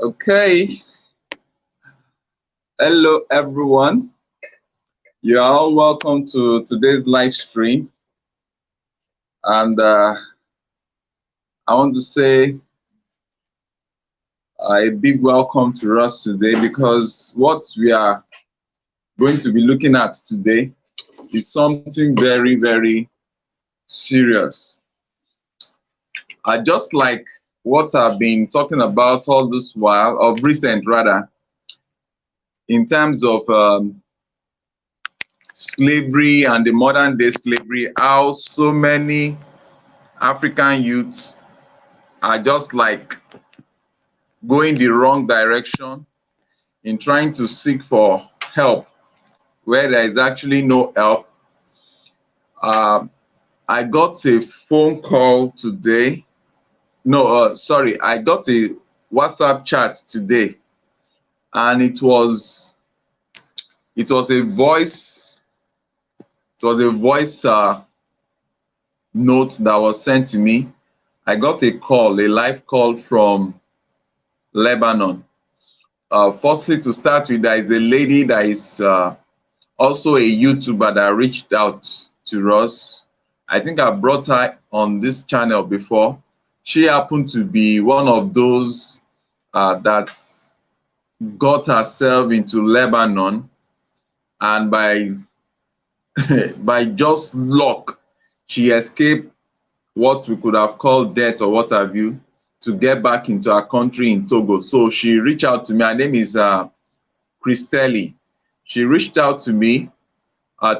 Okay, hello everyone. You are all welcome to today's live stream, and I want to say a big welcome to us today because what we are going to be looking at today is something very, very serious. Just like what I've been talking about all this while, of recent rather, in terms of slavery and the modern day slavery, how so many African youths are just like going the wrong direction in trying to seek for help where there is actually no help. Uh, I got a phone call today. No, sorry, I got a WhatsApp chat today, and it was a voice note that was sent to me. I got a live call from Lebanon. Firstly, to start with, there is a lady that is also a YouTuber that reached out to us. I think I brought her on this channel before. She happened to be one of those that got herself into Lebanon, and by by just luck, she escaped what we could have called death or what have you, to get back into her country in Togo. So she reached out to me. Her name is Christelli. She reached out to me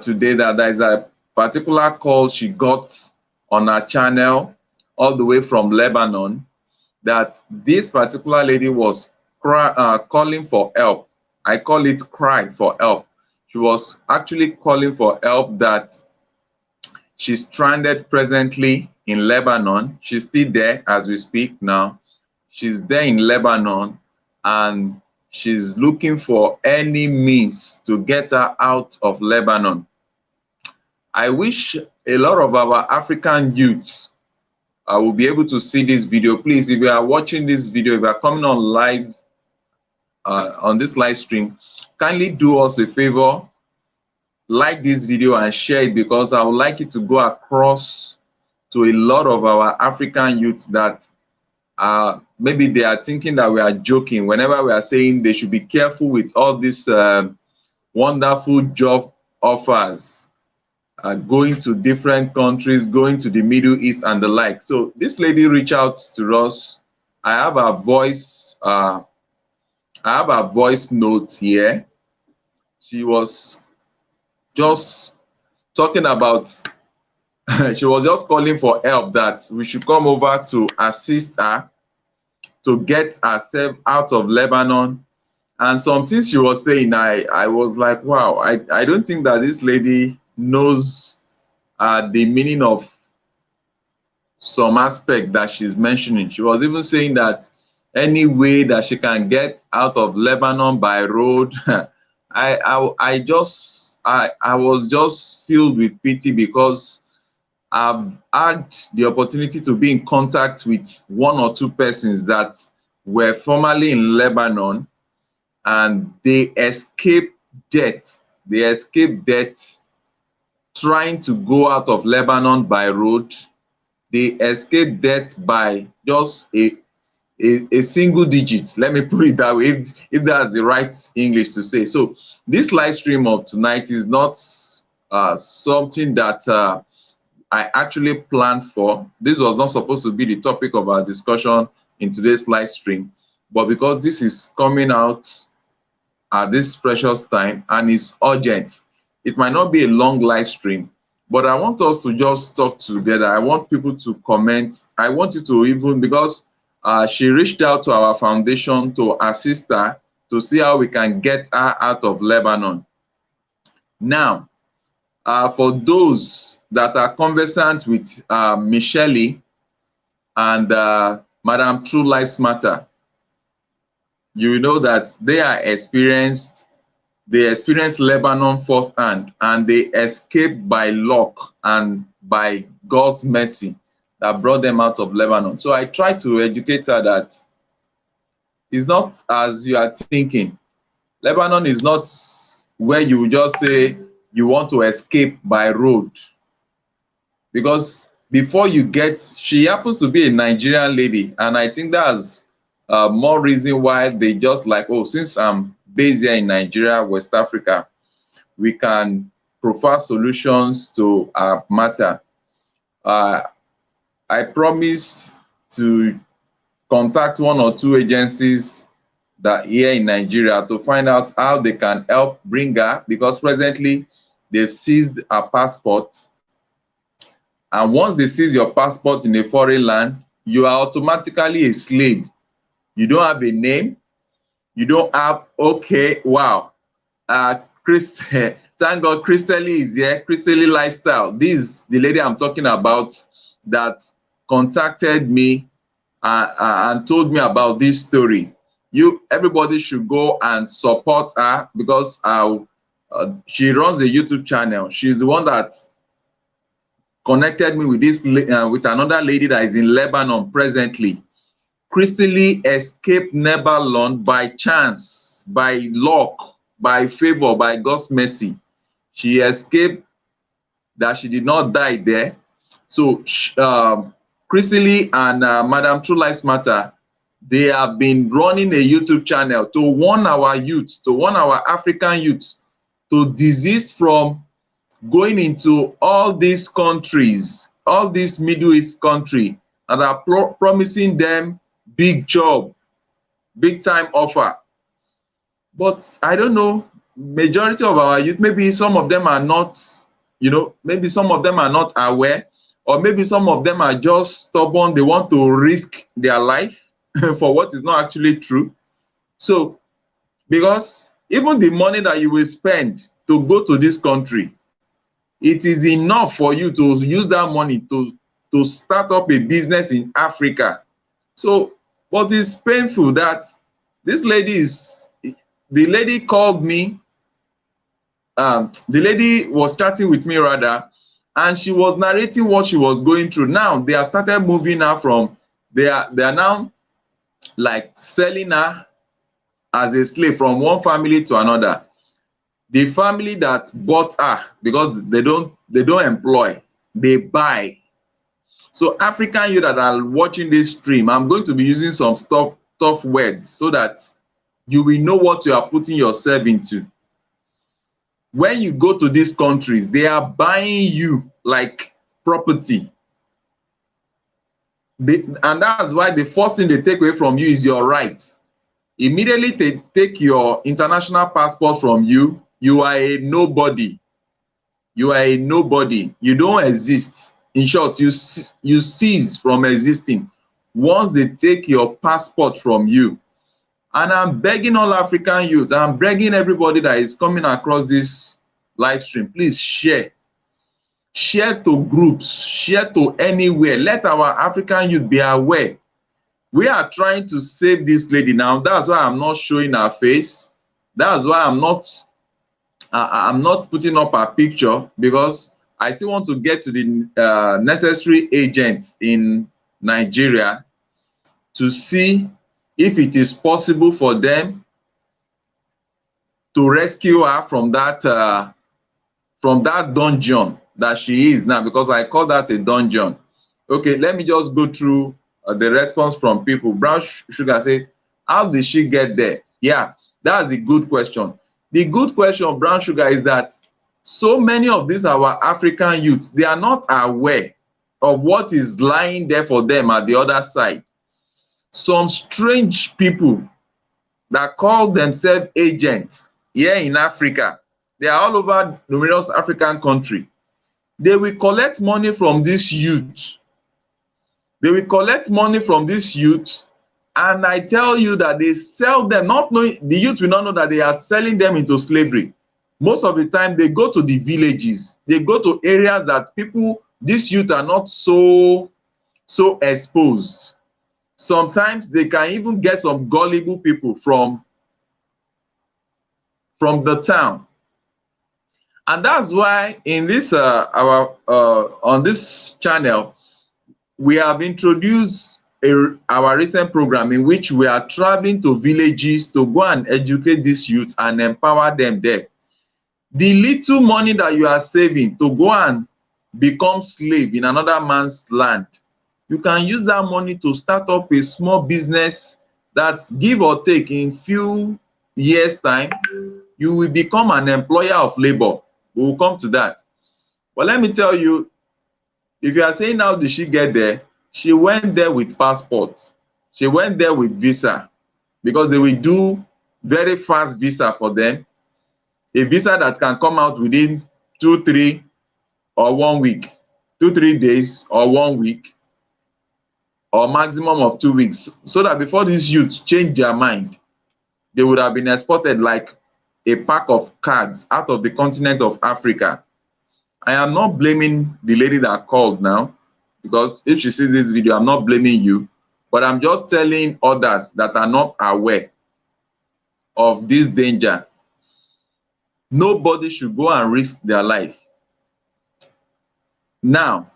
today that there is a particular call she got on her channel all the way from Lebanon, that this particular lady was calling for help. I call it cry for help. She was actually calling for help, that she's stranded presently in Lebanon. She's still there as we speak now. She's there in Lebanon, and she's looking for any means to get her out of Lebanon. I wish a lot of our African youths will be able to see this video. Please, if you are watching this video, if you are coming on live on this live stream, kindly do us a favor, like this video and share it, because I would like it to go across to a lot of our African youths that maybe they are thinking that we are joking whenever we are saying they should be careful with all these wonderful job offers, going to different countries, going to the Middle East and the like. So this lady reached out to us. I have a voice note here. She was just talking about she was just calling for help, that we should come over to assist her to get herself out of Lebanon. And some things she was saying, I was like, wow, I don't think that this lady knows the meaning of some aspect that she's mentioning. She was even saying that any way that she can get out of Lebanon by road. I was just filled with pity, because I've had the opportunity to be in contact with one or two persons that were formerly in Lebanon, and they escaped death. They escaped death trying to go out of Lebanon by road. They escaped death by just a single digit. Let me put it that way, if that's the right English to say. So this live stream of tonight is not something that I actually planned for. This was not supposed to be the topic of our discussion in today's live stream, but because this is coming out at this precious time and it's urgent, it might not be a long live stream, but I want us to just talk together. I want people to comment. I want you to, even because she reached out to our foundation to assist her to see how we can get her out of Lebanon. Now, for those that are conversant with Michelle and Madam True Lives Matter, you know that they experienced Lebanon firsthand, and they escaped by luck and by God's mercy that brought them out of Lebanon. So I tried to educate her that It's not as you are thinking. Lebanon is not where you just say you want to escape by road, because before you get, she happens to be a Nigerian lady, and I think that's more reason why they just like, oh, since I'm based here in Nigeria, West Africa, we can provide solutions to our matter. uh, I promise to contact one or two agencies that here in Nigeria to find out how they can help bring her, because presently they've seized her passport. And once they seize your passport in a foreign land, you are automatically a slave. You don't have a name. You don't have, okay, wow. Chris, thank God Christely is here. Christely Lifestyle. This is the lady I'm talking about that contacted me and told me about this story. Everybody should go and support her, because she runs a YouTube channel. She's the one that connected me with with another lady that is in Lebanon presently. Christily escaped Lebanon by chance, by luck, by favor, by God's mercy. She escaped, that she did not die there. So Christily and Madam True Lives Matter, they have been running a YouTube channel to warn our youth, to warn our African youth to desist from going into all these countries, all these Middle East countries that are promising them big job, big time offer. But I don't know, majority of our youth, maybe some of them are not, maybe some of them are not aware, or maybe some of them are just stubborn. They want to risk their life for what is not actually true. So, because even the money that you will spend to go to this country, it is enough for you to use that money to start up a business in Africa. So, what is painful that this lady the lady called me, the lady was chatting with me rather, and she was narrating what she was going through. Now they have started moving her from, they are now like selling her as a slave from one family to another. The family that bought her, because they don't employ, they buy. So African, you that are watching this stream, I'm going to be using some tough words so that you will know what you are putting yourself into. When you go to these countries, they are buying you like property. And that's why the first thing they take away from you is your rights. Immediately they take your international passport from you. You are a nobody. You are a nobody. You don't exist. In short, you cease from existing once they take your passport from you. And I'm begging all African youth, I'm begging everybody that is coming across this live stream, please share. Share to groups, share to anywhere. Let our African youth be aware. We are trying to save this lady now. That's why I'm not showing her face. That's why I'm not putting up her picture, because I still want to get to the necessary agents in Nigeria to see if it is possible for them to rescue her from that dungeon that she is now, because I call that a dungeon. Okay, let me just go through the response from people. Brown Sugar says, how did she get there? Yeah, that's the good question. The good question, Brown Sugar, is that so many of these our African youth, they are not aware of what is lying there for them at the other side. Some strange people that call themselves agents here in Africa, they are all over numerous African countries. They will collect money from this youth. They will collect money from this youth, and I tell you that they sell them, not knowing, the youth will not know that they are selling them into slavery. Most of the time, they go to the villages. They go to areas that people, these youth are not so exposed. Sometimes they can even get some gullible people from the town. And that's why in this on this channel, we have introduced our recent program in which we are traveling to villages to go and educate these youth and empower them there. The little money that you are saving to go and become slave in another man's land, you can use that money to start up a small business that, give or take, in few years time you will become an employer of labor. We will come to that. But let me tell you, if you are saying how did she get there, she went there with passport. She went there with visa, because they will do very fast visa for them. A visa that can come out within 2, 3 or 1 week, 2, 3 days or 1 week, or maximum of 2 weeks, so that before these youths change their mind, they would have been exported like a pack of cards out of the continent of Africa. I am not blaming the lady that called now, because if she sees this video, I'm not blaming you, but I'm just telling others that are not aware of this danger. Nobody should go and risk their life. Now,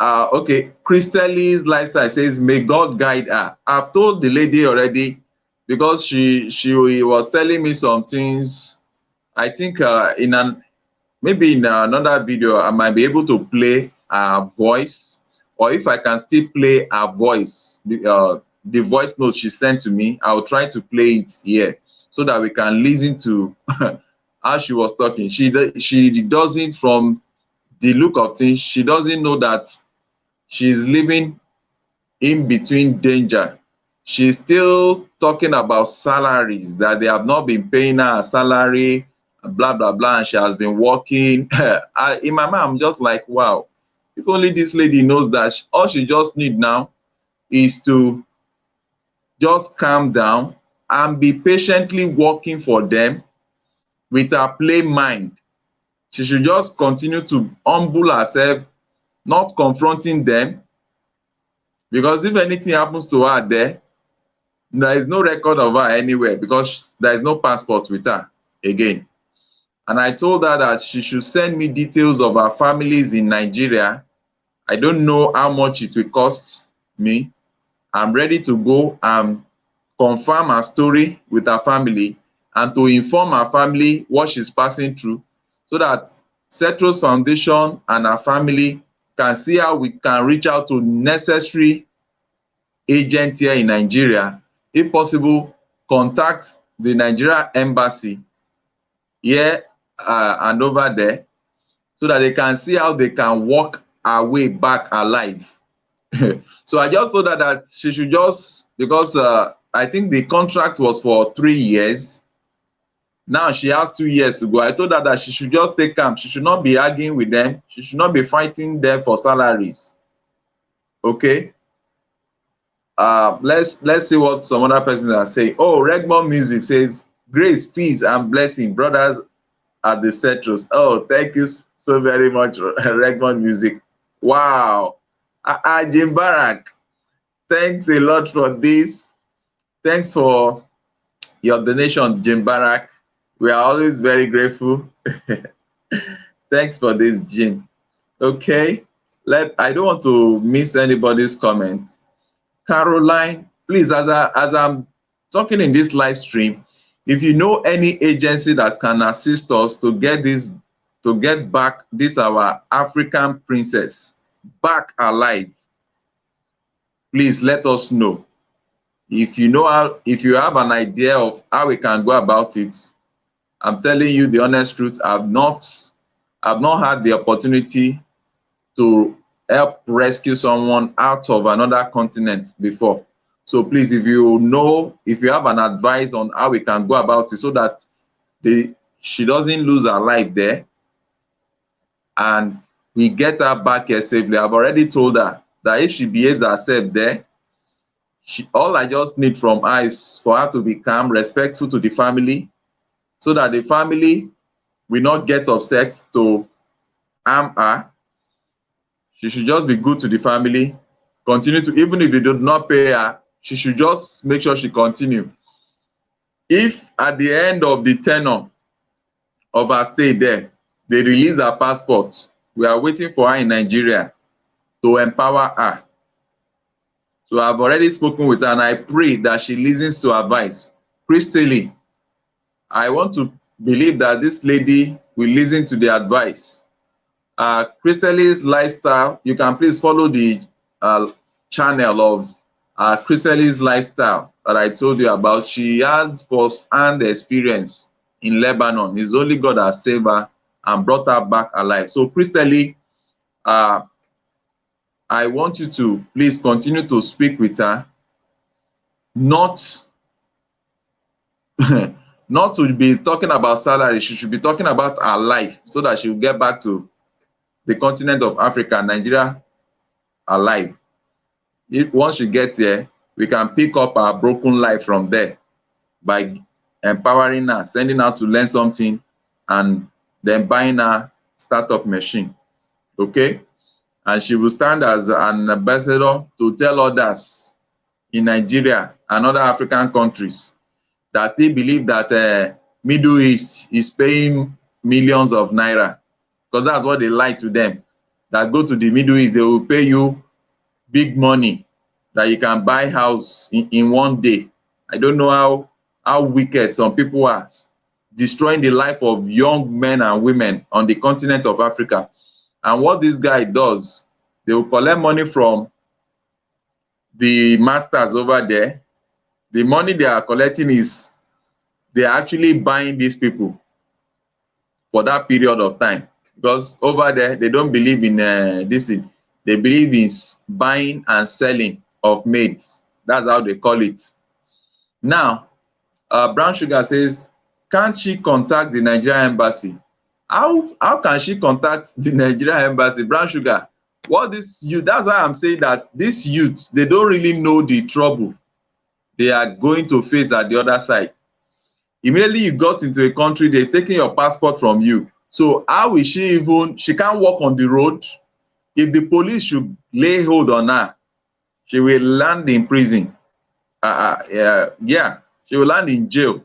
okay, Crystally's lifestyle says, may God guide her. I've told the lady already, because she was telling me some things. I think maybe in another video, I might be able to play her voice, or if I can still play her voice, the voice note she sent to me, I'll try to play it here so that we can listen to how she was talking. She doesn't, from the look of things, she doesn't know that she's living in between danger. She's still talking about salaries, that they have not been paying her a salary, blah blah blah, and she has been working. In my mind, I'm just like, wow, if only this lady knows that all she just need now is to just calm down and be patiently working for them with her plain mind. She should just continue to humble herself, not confronting them, because if anything happens to her there is no record of her anywhere, because there is no passport with her again. And I told her that she should send me details of her families in Nigeria. I don't know how much it will cost me. I'm ready to go and confirm her story with her family, and to inform her family what she's passing through, so that Setros Foundation and her family can see how we can reach out to necessary agents here in Nigeria. If possible, contact the Nigeria embassy here and over there, so that they can see how they can walk our way back alive. So I just told her that she should just, because I think the contract was for 3 years. Now she has 2 years to go. I told her that she should just take calm. She should not be arguing with them. She should not be fighting them for salaries. Okay. Let's see what some other persons are saying. Oh, Regmon Music says, grace, peace, and blessing, brothers at the Setros. Oh, thank you so very much, Regmon Music. Wow. Jim Barak, thanks a lot for this. Thanks for your donation, Jim Barak. We are always very grateful. Thanks for this, Jim. Okay, I don't want to miss anybody's comments. Caroline, please, as I'm talking in this live stream, if you know any agency that can assist us to get back this our African princess back alive, please let us know. If you have an idea of how we can go about it, I'm telling you the honest truth, I've not had the opportunity to help rescue someone out of another continent before. So please, if you have an advice on how we can go about it, so that she doesn't lose her life there and we get her back here safely. I've already told her that if she behaves herself there, all I just need from her is for her to be calm, respectful to the family, so that the family will not get upset to harm her. She should just be good to the family, continue to, even if they do not pay her, she should just make sure she continue. If at the end of the tenure of her stay there, they release her passport, we are waiting for her in Nigeria to empower her. So I've already spoken with her, and I pray that she listens to advice. Christally, I want to believe that this lady will listen to the advice. Christely's lifestyle, you can please follow the channel of Christely's lifestyle that I told you about. She has first-hand experience in Lebanon. It's only God that saved her and brought her back alive. So Christely, I want you to please continue to speak with her, not not to be talking about salary. She should be talking about her life so that she will get back to the continent of Africa, Nigeria, alive. If once she gets here, we can pick up our broken life from there by empowering her, sending her to learn something, and then buying her startup machine. Okay? And she will stand as an ambassador to tell others in Nigeria and other African countries that still believe that Middle East is paying millions of naira, because that's what they lie to them. That go to the Middle East, they will pay you big money that you can buy house in one day. I don't know how wicked some people are, destroying the life of young men and women on the continent of Africa. And what this guy does, they will collect money from the masters over there. The money they are collecting is they are actually buying these people for that period of time, because over there they don't believe in this. They believe in buying and selling of maids. That's how they call it. Now, Brown Sugar says, can't she contact the Nigerian embassy? How can she contact the Nigerian embassy? Brown Sugar, what this youth, that's why I'm saying that this youth, they don't really know the trouble they are going to face at the other side. Immediately you got into a country, they're taking your passport from you. So how will she even, she can't walk on the road? If the police should lay hold on her, she will land in prison. Yeah, she will land in jail.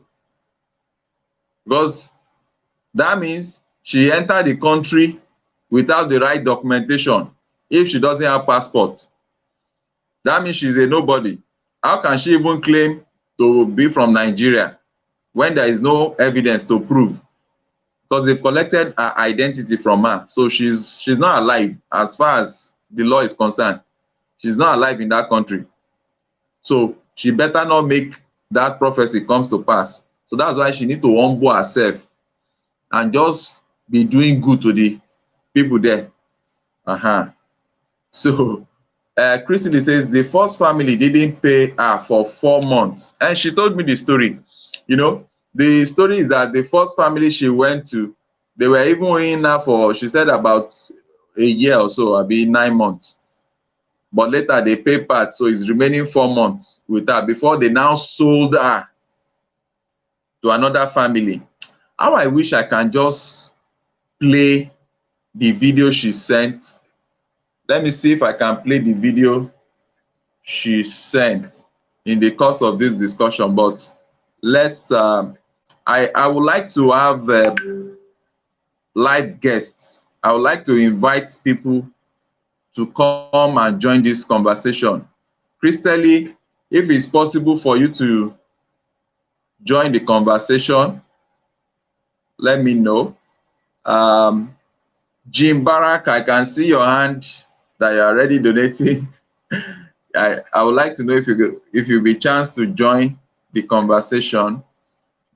Because that means she entered the country without the right documentation. If she doesn't have passport, that means she's a nobody. How can she even claim to be from Nigeria when there is no evidence to prove? Because they've collected her identity from her. So she's not alive as far as the law is concerned. She's not alive in that country. So she better not make that prophecy comes to pass. So that's why she need to humble herself and just be doing good to the people there. So Christy says the first family didn't pay her for 4 months. And she told me the story. You know, the story is that the first family she went to, they were even owing her for, she said, about a year or so, maybe 9 months. But later they pay part, so it's remaining 4 months with her before they now sold her to another family. How I wish I can just play the video she sent. Let me see if I can play the video she sent in the course of this discussion. But let's, I would like to have live guests. I would like to invite people to come and join this conversation. Christely, if it's possible for you to join the conversation, let me know. Jim Barak, I can see your hand that you're already donating. I would like to know if you'll be chance to join the conversation.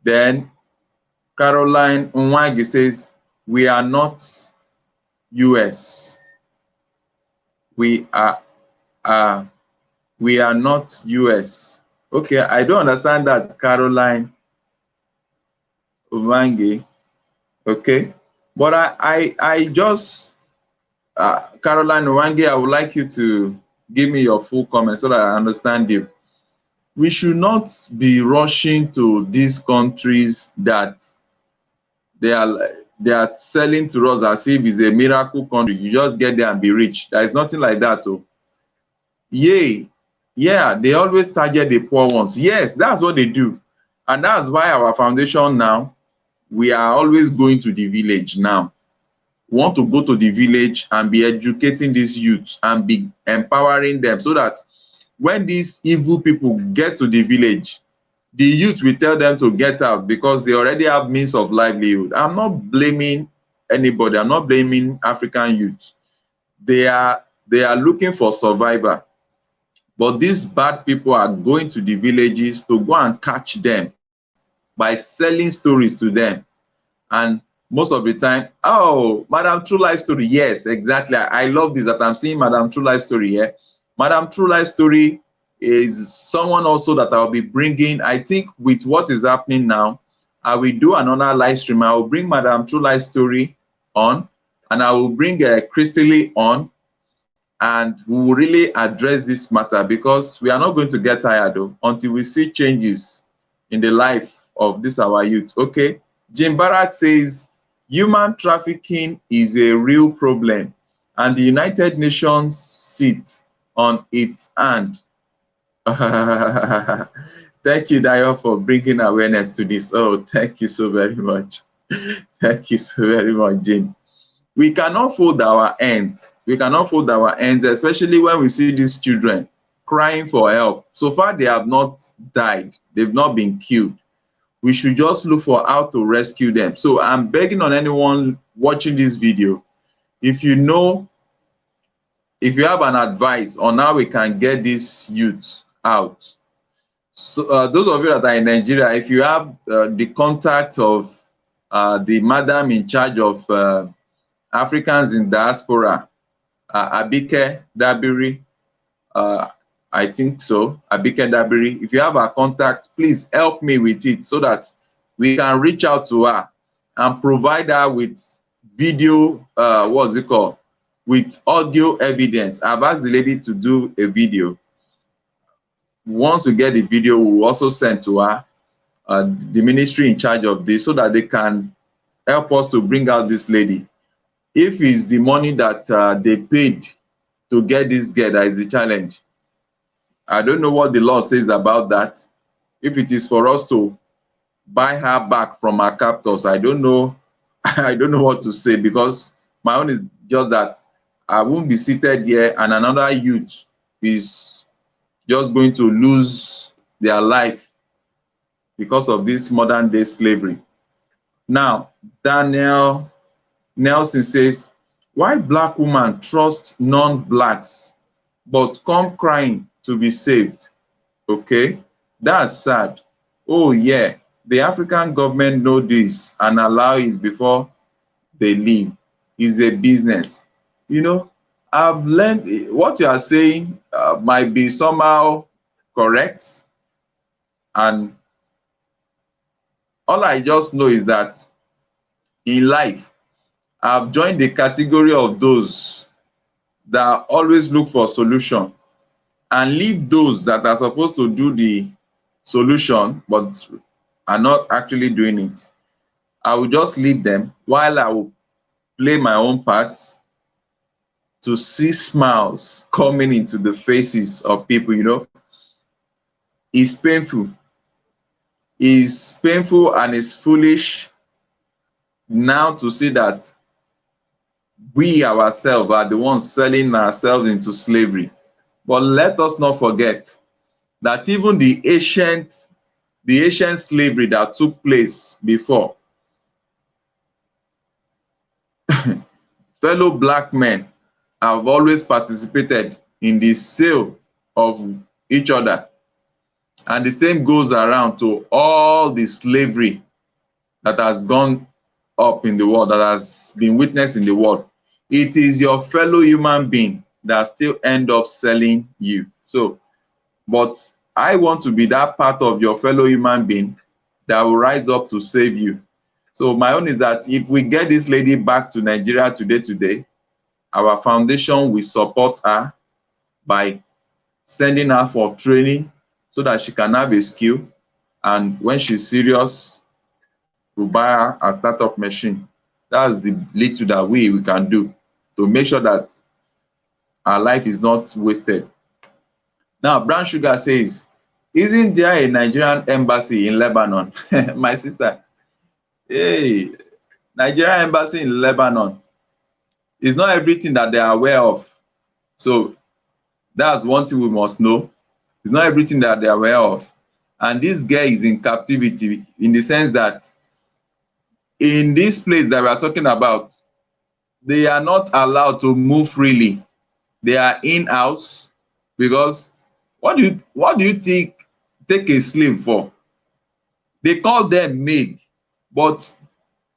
Then Caroline Nwagi says, we are not US. We are not US. Okay, I don't understand that, Caroline Nwagi. Okay, but I just Caroline Nwagi, I would like you to give me your full comment so that I understand you. We should not be rushing to these countries that they are selling to us as if it's a miracle country. You just get there and be rich. There is nothing like that. Oh, yeah, they always target the poor ones. Yes, that's what they do, and that's why our foundation now, we are always going to the village now. We want to go to the village and be educating these youths and be empowering them so that when these evil people get to the village, the youth will tell them to get out because they already have means of livelihood. I'm not blaming anybody. I'm not blaming African youth. They are looking for survivor. But these bad people are going to the villages to go and catch them by selling stories to them. And most of the time, oh, Madam True Life Story. Yes, exactly. I love this that I'm seeing Madam True Life Story here. Madam True Life Story is someone also that I'll be bringing. I think with what is happening now, I will do another live stream. I will bring Madam True Life Story on, and I will bring Christy Lee on, and we will really address this matter because we are not going to get tired though, until we see changes in the life of this our youth. Okay, Jim Barak says human trafficking is a real problem and the United Nations sits on its hand. Thank you, Dayo, for bringing awareness to this. Oh, thank you so very much. Thank you so very much, Jim. We cannot fold our hands. We cannot fold our hands, especially when we see these children crying for help. So far, they have not died. They've not been killed. We should just look for how to rescue them. So I'm begging on anyone watching this video, if you know, if you have an advice on how we can get this youth out. So those of you that are in Nigeria, if you have the contact of the madam in charge of Africans in diaspora, Abike Dabiri, I think so, Abike Dabiri. If you have her contact, please help me with it so that we can reach out to her and provide her with video, what's it called, with audio evidence. I've asked the lady to do a video. Once we get the video, we will also send to her, the ministry in charge of this, so that they can help us to bring out this lady. If it's the money that they paid to get this girl that is the challenge, I don't know what the law says about that. If it is for us to buy her back from her captors, I don't know. I don't know what to say, because my own is just that I won't be seated here and another youth is just going to lose their life because of this modern day slavery. Now, Daniel Nelson says, why black women trust non-blacks but come crying to be saved? Okay, that's sad. Oh yeah, the African government know this and allow it before they leave. It's a business. You know, I've learned what you are saying might be somehow correct, and all I just know is that in life, I've joined the category of those that always look for solution and leave those that are supposed to do the solution but are not actually doing it. I will just leave them while I will play my own part to see smiles coming into the faces of people. You know, it's painful. It's painful and it's foolish now to see that we ourselves are the ones selling ourselves into slavery. But let us not forget that even the ancient slavery that took place before, fellow black men have always participated in the sale of each other. And the same goes around to all the slavery that has gone up in the world, that has been witnessed in the world. It is your fellow human being that still end up selling you. So, but I want to be that part of your fellow human being that will rise up to save you. So my own is that if we get this lady back to Nigeria today, our foundation will support her by sending her for training so that she can have a skill, and when she's serious, we'll buy her a startup machine. That's the little that we can do to make sure that our life is not wasted. Now, Brown Sugar says, isn't there a Nigerian embassy in Lebanon? My sister, hey, Nigerian embassy in Lebanon is not everything that they are aware of. So that's one thing we must know. It's not everything that they are aware of. And this girl is in captivity in the sense that in this place that we are talking about, they are not allowed to move freely. They are in-house because what do you think take a slave for? They call them maid, but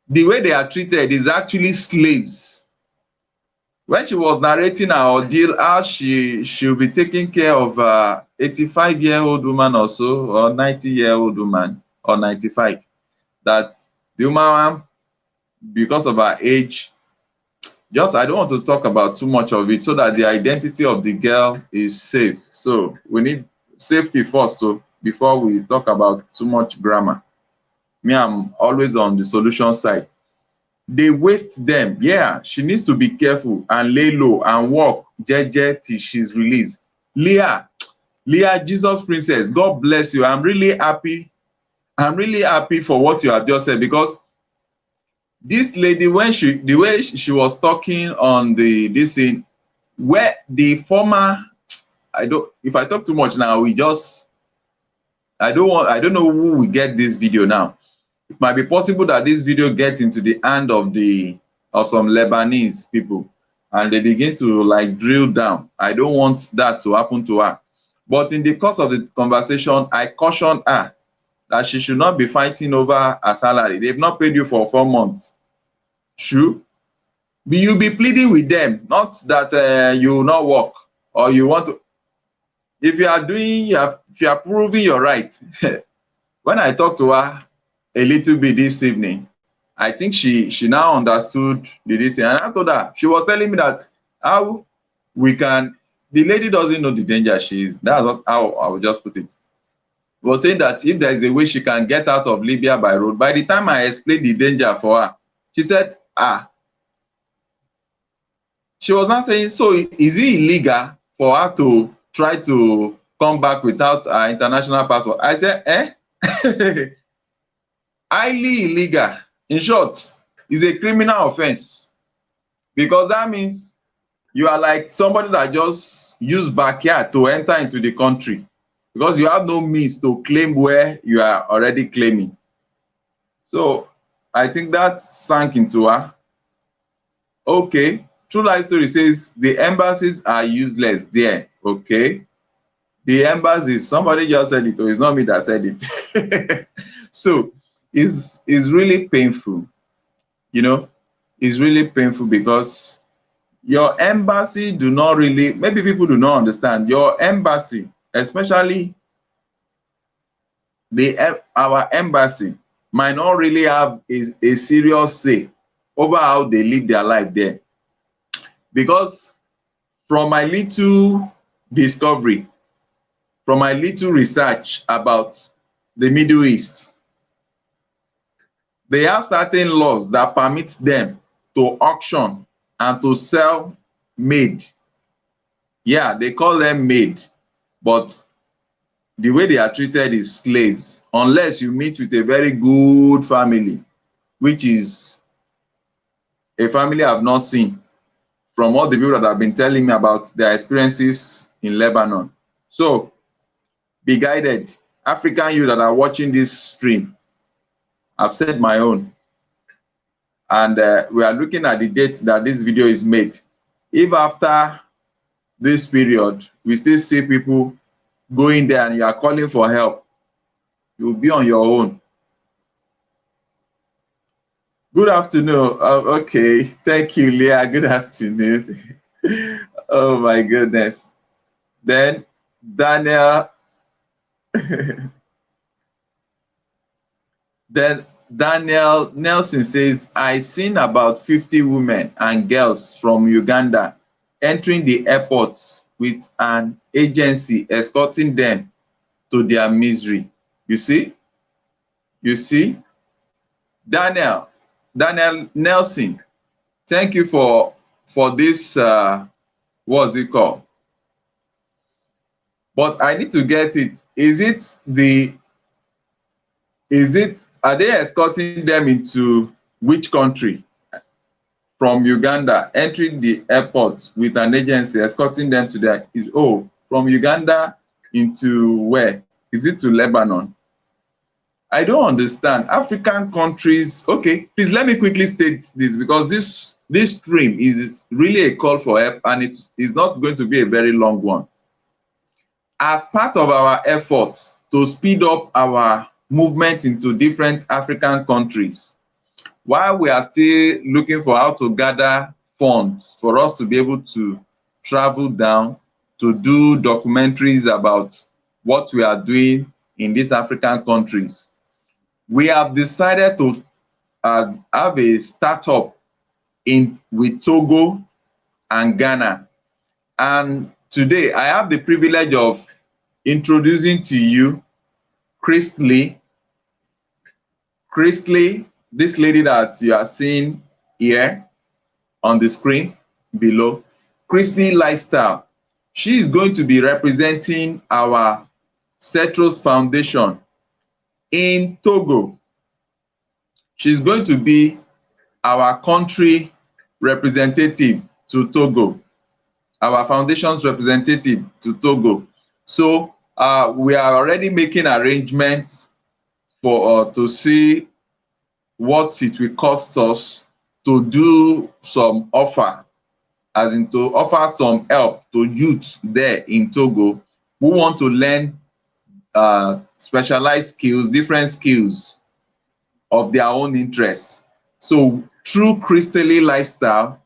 the way they are treated is actually slaves. When she was narrating her ordeal, how she'll be taking care of a 85-year-old woman or so, or 90-year-old woman, or 95, that the woman, because of her age, just I don't want to talk about too much of it so that the identity of the girl is safe. So we need safety first, so before we talk about too much grammar. Me, I'm always on the solution side. They waste them. Yeah, she needs to be careful and lay low and walk jeje till she's released. Leah, Jesus Princess, God bless you. I'm really happy for what you have just said, because this lady, the way she was talking on this thing, where the former, if I talk too much now, I don't know who will get this video now. It might be possible that this video gets into the hand of some Lebanese people and they begin to like drill down. I don't want that to happen to her. But in the course of the conversation, I cautioned her that she should not be fighting over a salary. They've not paid you for 4 months. True. You'll be pleading with them, not that you will not work or you want to. If you are proving your right. When I talked to her a little bit this evening, I think she now understood this thing. And I told her, she was telling me that how we can, the lady doesn't know the danger she is. That's how I would just put it. She was saying that if there is a way she can get out of Libya by road, by the time I explained the danger for her, she said, she was not saying, so is it illegal for her to try to come back without her international passport? I said, highly illegal. In short, it's a criminal offense, because that means you are like somebody that just used backyard to enter into the country, because you have no means to claim where you are already claiming. So I think that sank into her. Okay, True Life Story says the embassies are useless there. Okay, the embassies, somebody just said it, or it's not me that said it. So it's really painful, it's really painful, because your embassy do not really, maybe people do not understand, your embassy, especially our embassy, might not really have a serious say over how they live their life there. Because from my little discovery, from my little research about the Middle East, they have certain laws that permit them to auction and to sell maid. Yeah, they call them maid, but the way they are treated is slaves, unless you meet with a very good family, which is a family I've not seen, from all the people that have been telling me about their experiences in Lebanon. So be guided. African you that are watching this stream, I've said my own. And we are looking at the date that this video is made. If after this period, we still see people going there and you are calling for help, you'll be on your own. Good afternoon. Okay, thank you, Leah. Good afternoon. Oh my goodness. Then Daniel, then Daniel Nelson says, I seen about 50 women and girls from Uganda entering the airport with an agency escorting them to their misery. You see? You see? Daniel Nelson, thank you for this, what's it called? But I need to get it. Are they escorting them into which country? From Uganda, entering the airport with an agency escorting them to from Uganda into where? Is it to Lebanon? I don't understand. African countries, okay, please let me quickly state this, because this stream is really a call for help, and it is not going to be a very long one. As part of our efforts to speed up our movement into different African countries, while we are still looking for how to gather funds for us to be able to travel down to do documentaries about what we are doing in these African countries, we have decided to have a startup with Togo and Ghana. And today I have the privilege of introducing to you Chrisley. Chrisley, this lady that you are seeing here on the screen below, Chrisley Lifestyle. She is going to be representing our Cetros Foundation in Togo. She's going to be our country representative to Togo, our foundation's representative to Togo. So we are already making arrangements for to see what it will cost us to do some offer, as in to offer some help to youth there in Togo who want to learn specialized skills, different skills of their own interests. So through Chrisley Lifestyle,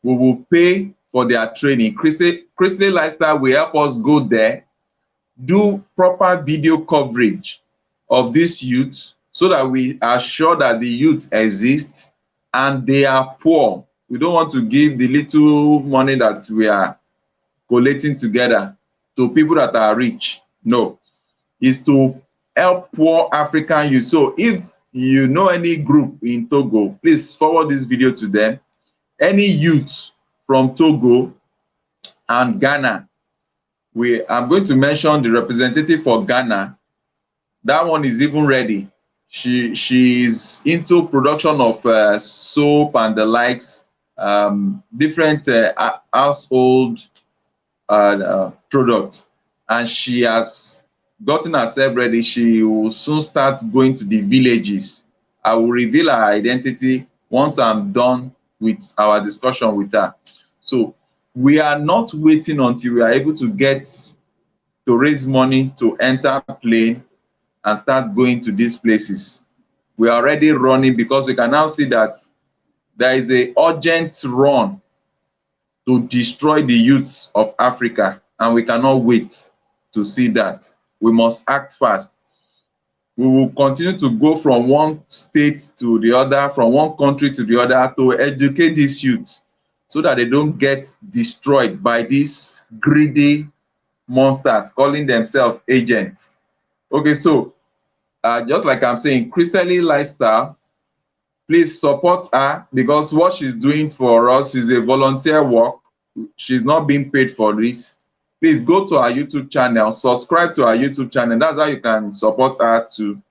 we will pay for their training. Chrisley Lifestyle will help us go there, do proper video coverage of this youth, so that we are sure that the youth exist and they are poor. We don't want to give the little money that we are collating together to people that are rich. No, it's to help poor African youth. So if you know any group in Togo, please forward this video to them. Any youth from Togo and Ghana, I'm going to mention the representative for Ghana. That one is even ready. She's into production of soap and the likes, different household products, and she has gotten herself ready. She will soon start going to the villages. I will reveal her identity once I'm done with our discussion with her. So we are not waiting until we are able to raise money to enter a plane and start going to these places. We are already running, because we can now see that there is an urgent run to destroy the youths of Africa, and we cannot wait to see that. We must act fast. We will continue to go from one state to the other, from one country to the other, to educate these youths so that they don't get destroyed by these greedy monsters calling themselves agents. Okay, so just like I'm saying, Chrisley Lifestyle, please support her, because what she's doing for us is a volunteer work. She's not being paid for this. Please go to our YouTube channel, subscribe to our YouTube channel. That's how you can support her. To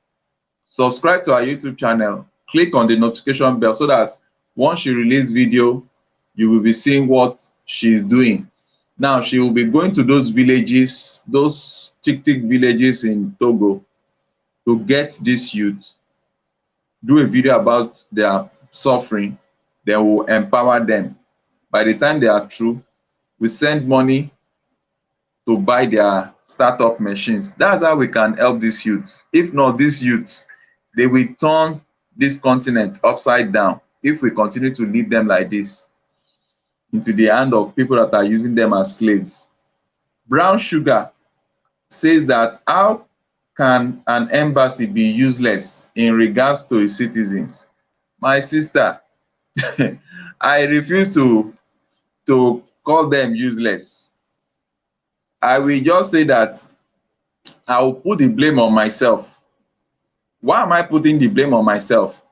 subscribe to our YouTube channel, click on the notification bell, so that once she releases video, you will be seeing what she's doing. Now, she will be going to those villages, those tick villages in Togo, to get this youth, do a video about their suffering, then we'll empower them. By the time they are through, we send money to buy their startup machines. That's how we can help these youth. If not, these youth, they will turn this continent upside down if we continue to leave them like this into the hand of people that are using them as slaves. Brown Sugar says that, how can an embassy be useless in regards to its citizens? My sister, I refuse to call them useless. I will just say that I will put the blame on myself. Why am I putting the blame on myself?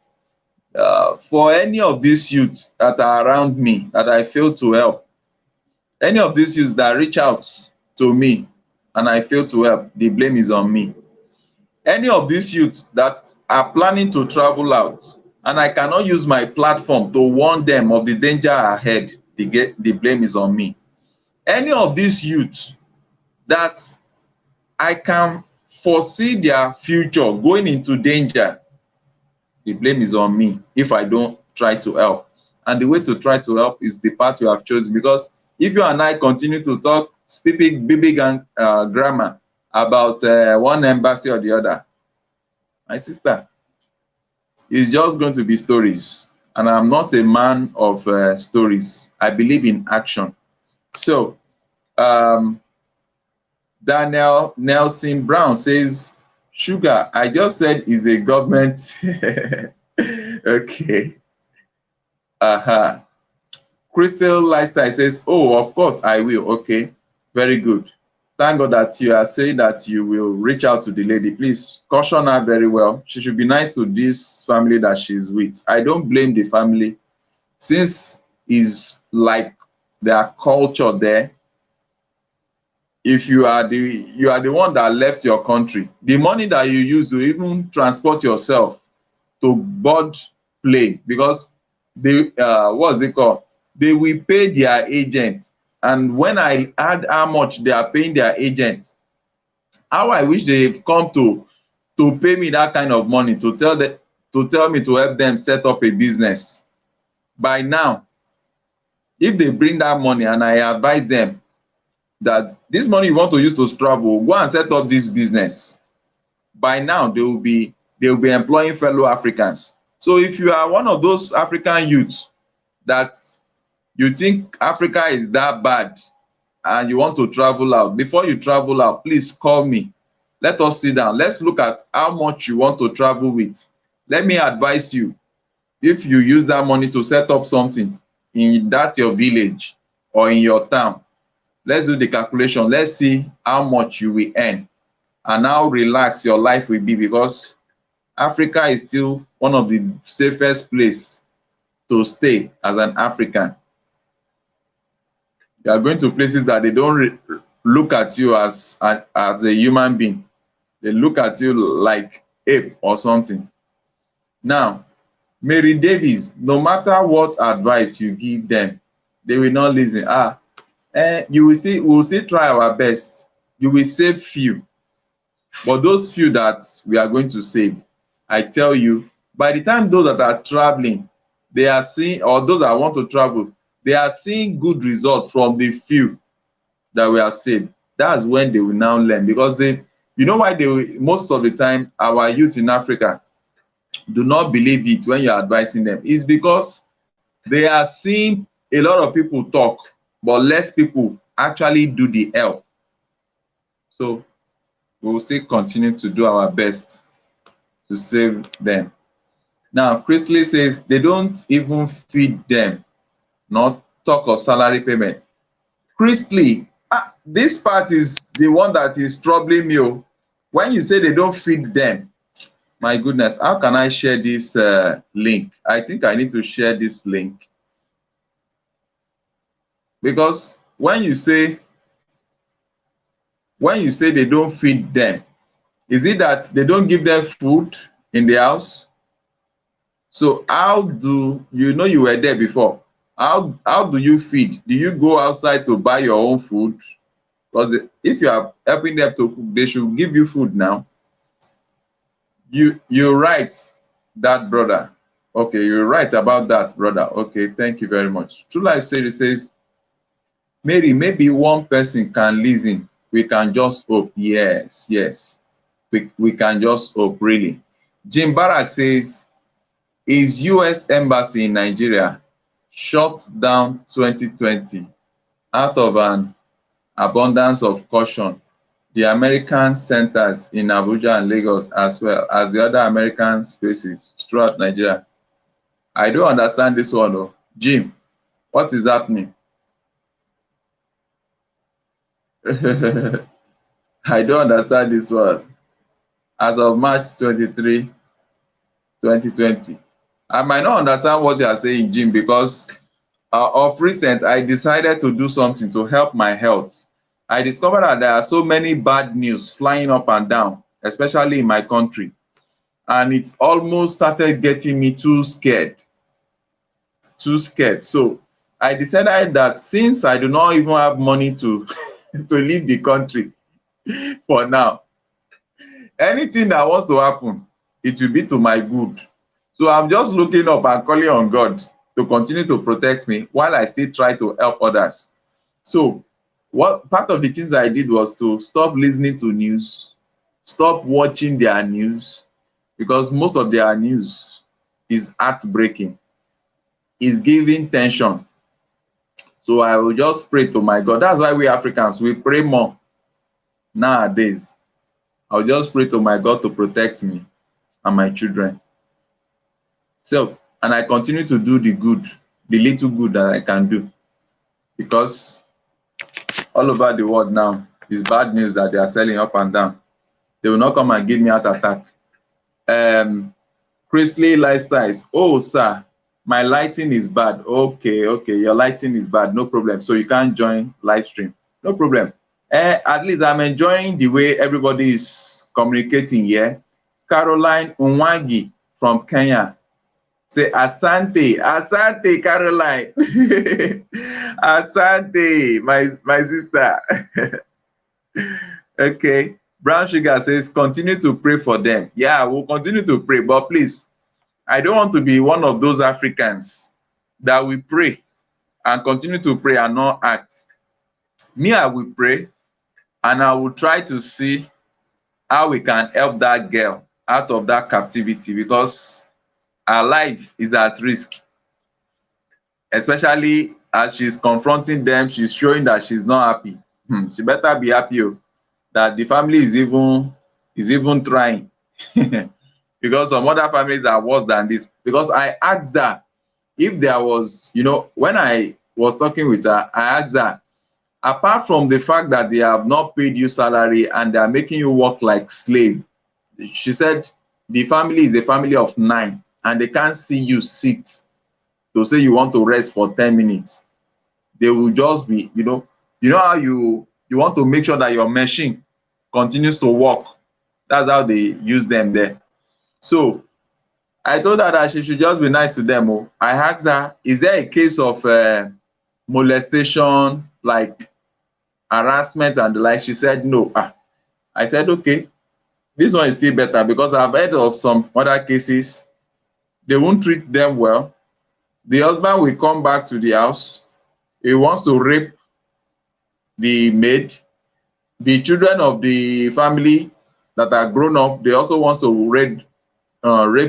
For any of these youth that are around me that I fail to help, any of these youths that reach out to me and I fail to help, the blame is on me. Any of these youth that are planning to travel out and I cannot use my platform to warn them of the danger ahead, the blame is on me. Any of these youth that I can foresee their future going into danger, the blame is on me if I don't try to help. And the way to try to help is the path you have chosen. Because if you and I continue to talk, speaking big and grammar about one embassy or the other, my sister, it's just going to be stories. And I'm not a man of stories. I believe in action. So, Daniel Nelson Brown says, Sugar, I just said is a government. Okay. Crystal Lifestyle says, oh, of course I will. Okay, very good. Thank God that you are saying that you will reach out to the lady. Please caution her very well. She should be nice to this family that she's with. I don't blame the family, since it's like their culture there. If you are the one that left your country, the money that you use to even transport yourself to board plane, because they what's it called, they will pay their agents. And when I add how much they are paying their agents, how I wish they've come to pay me that kind of money to tell me to help them set up a business. By now, if they bring that money and I advise them that this money you want to use to travel, go and set up this business, by now they will be employing fellow Africans. So if you are one of those African youths that you think Africa is that bad and you want to travel out, before you travel out, please call me. Let us sit down. Let's look at how much you want to travel with. Let me advise you. If you use that money to set up something in that your village or in your town, let's do the calculation. Let's see how much you will earn and how relaxed your life will be, because Africa is still one of the safest places to stay as an African. You are going to places that they don't look at you as a human being. They look at you like ape or something. Now, Mary Davis, no matter what advice you give them, they will not listen. We'll still try our best. You will save few. But those few that we are going to save, I tell you, by the time those that are traveling, they are seeing, or those that want to travel, they are seeing good results from the few that we have saved. That's when they will now learn, because you know why most of the time our youth in Africa do not believe it when you're advising them. It's because they are seeing a lot of people talk, but less people actually do the help. So we will still continue to do our best to save them. Now, Chrisley says they don't even feed them, not talk of salary payment. Chrisley, this part is the one that is troubling me. When you say they don't feed them, my goodness, how can I share this link? I think I need to share this link. Because when you say they don't feed them, is it that they don't give them food in the house? So how do you know, you were there before? How do you feed? Do you go outside to buy your own food? Because if you are helping them to cook, they should give you food now. You're right, that brother. Okay, you're right about that, brother. Okay, thank you very much. True Life says, Mary, maybe one person can listen. We can just hope. Yes. We can just hope, really. Jim Barak says, is U.S. Embassy in Nigeria shut down 2020 out of an abundance of caution? The American centers in Abuja and Lagos, as well as the other American spaces throughout Nigeria. I don't understand this one, though. Jim, what is happening? I don't understand this one. As of March 23, 2020. I might not understand what you are saying, Jim, because of recent, I decided to do something to help my health. I discovered that there are so many bad news flying up and down, especially in my country. And it almost started getting me too scared. So I decided that since I do not even have money to leave the country, for now. Anything that wants to happen, it will be to my good. So I'm just looking up and calling on God to continue to protect me while I still try to help others. So what part of the things I did was to stop listening to news, stop watching their news, because most of their news is heartbreaking, is giving tension. So I will just pray to my God. That's why we Africans, we pray more nowadays. I'll just pray to my God to protect me and my children. So, and I continue to do the good, the little good that I can do, because all over the world now is bad news that they are selling up and down. They will not come and give me heart attack. Chrisley Lifestyles. Oh, sir, my lighting is bad. Okay, your lighting is bad. No problem. So you can't join live stream. No problem. At least I'm enjoying the way everybody is communicating here. Caroline Unwangi from Kenya. Say Asante, Asante, Caroline. Asante, my sister. Okay. Brown Sugar says, continue to pray for them. Yeah, we'll continue to pray, but please, I don't want to be one of those Africans that will pray and continue to pray and not act. Me, I will pray and I will try to see how we can help that girl out of that captivity, because her life is at risk, especially as she's confronting them. She's showing that she's not happy. She better be happy that the family is even trying. Because some other families are worse than this. Because I asked her if there was, when I was talking with her, I asked her, apart from the fact that they have not paid you salary and they are making you work like slave, she said the family is a family of 9 and they can't see you sit to say you want to rest for 10 minutes. They will just be, how you want to make sure that your machine continues to work. That's how they use them there. So I told her that she should just be nice to them. I asked her, is there a case of molestation, like harassment and the like? She said no. I said, okay, this one is still better, because I've heard of some other cases. They won't treat them well. The husband will come back to the house. He wants to rape the maid. The children of the family that are grown up, they also want to rape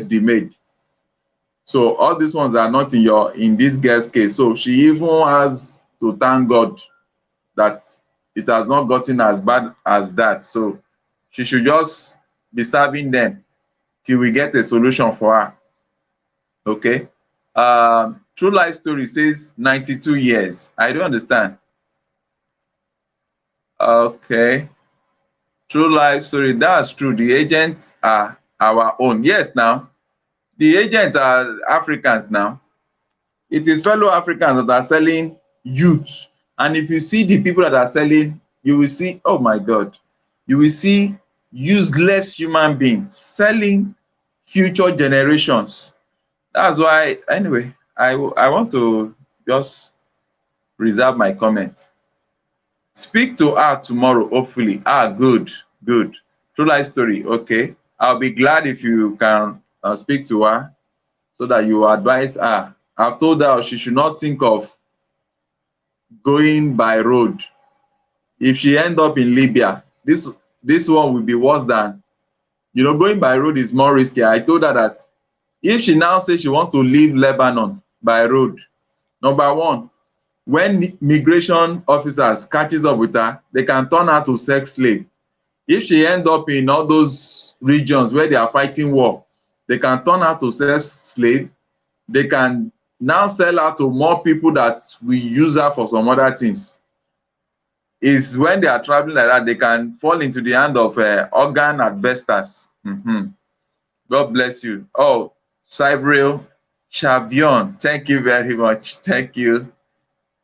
the maid. So all these ones are not in this girl's case. So she even has to thank God that it has not gotten as bad as that. So she should just be serving them till we get a solution for her. Okay. True Life Story says 92 years. I don't understand. Okay. True Life Story, that's true. The agents are our own. Yes, now. The agents are Africans now. It is fellow Africans that are selling youth. And if you see the people that are selling, you will see, oh my God, you will see useless human beings selling future generations. That's why, anyway, I want to just reserve my comment. Speak to her tomorrow, hopefully. Good. True Life Story, okay. I'll be glad if you can speak to her so that you advise her. I've told her she should not think of going by road. If she end up in Libya, this one will be worse than, going by road is more risky. I told her that if she now says she wants to leave Lebanon by road, number one, when migration officers catches up with her, they can turn her to sex slave. If she end up in all those regions where they are fighting war, they can turn her to sex slave. They can now sell her to more people that will use her for some other things. Is when they are traveling like that, they can fall into the hand of organ harvesters. God bless you. Oh, Cybril Chavion, thank you very much. Thank you,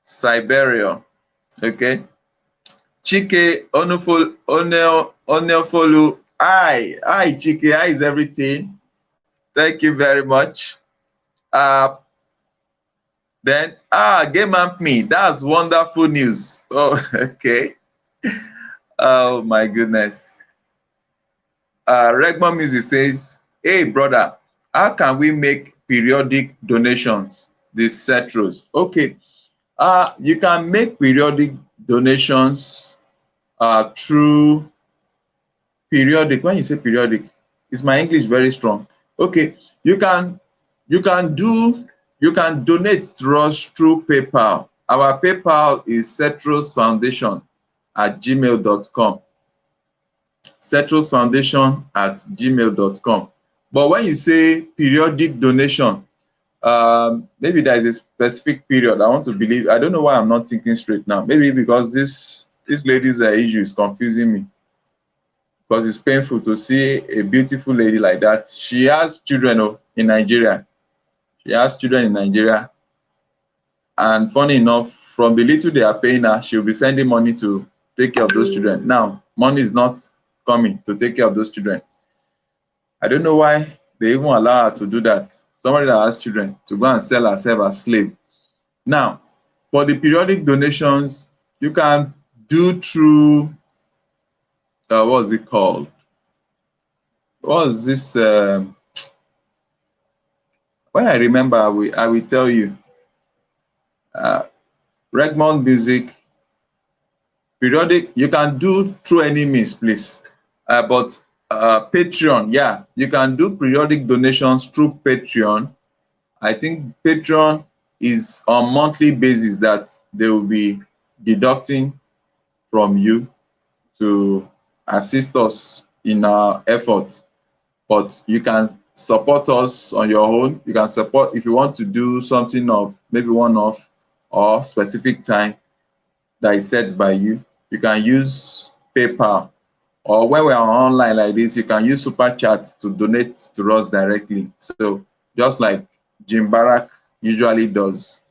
Siberia. Okay. Chike Onefolu. Hi, Chike. Hi is everything. Thank you very much. Then Game Amp Me. That's wonderful news. Oh, okay. Oh my goodness. Regman Music says, hey brother, how can we make periodic donations? This Cetros. Okay. You can make periodic donations through periodic. When you say periodic, is my English very strong? Okay, you can you can do you can donate to us through PayPal. Our PayPal is cetrosfoundation@gmail.com. cetrosfoundation@gmail.com. But when you say periodic donation, maybe there is a specific period. I want to believe. I don't know why I'm not thinking straight now. Maybe because this lady's issue is confusing me. Because it's painful to see a beautiful lady like that. She has children in Nigeria. She has children in Nigeria. And funny enough, from the little they are paying her, she'll be sending money to take care of those children. Now, money is not coming to take care of those children. I don't know why they even allow her to do that. Somebody that has children to go and sell herself as slave. Now, for the periodic donations, you can do through, what's it called? What's this? When I remember, I will tell you. Regmont Music, periodic, you can do through any means, please. But Patreon, yeah, you can do periodic donations through Patreon. I think Patreon is on monthly basis that they will be deducting from you to assist us in our efforts. But you can support us on your own. You can support if you want to do something of maybe one-off or specific time that is set by you. You can use PayPal, or when we are online like this, you can use Super Chat to donate to us directly. So just like Jim Barak usually does,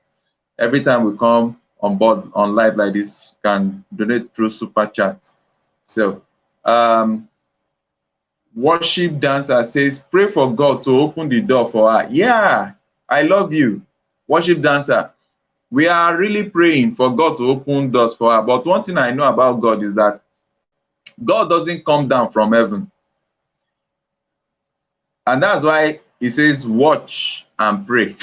every time we come on board on live like this, you can donate through Super Chat. So Worship Dancer says, pray for God to open the door for her. Yeah, I love you, Worship Dancer. We are really praying for God to open doors for her. But one thing I know about God is that God doesn't come down from heaven. And that's why he says, watch and pray.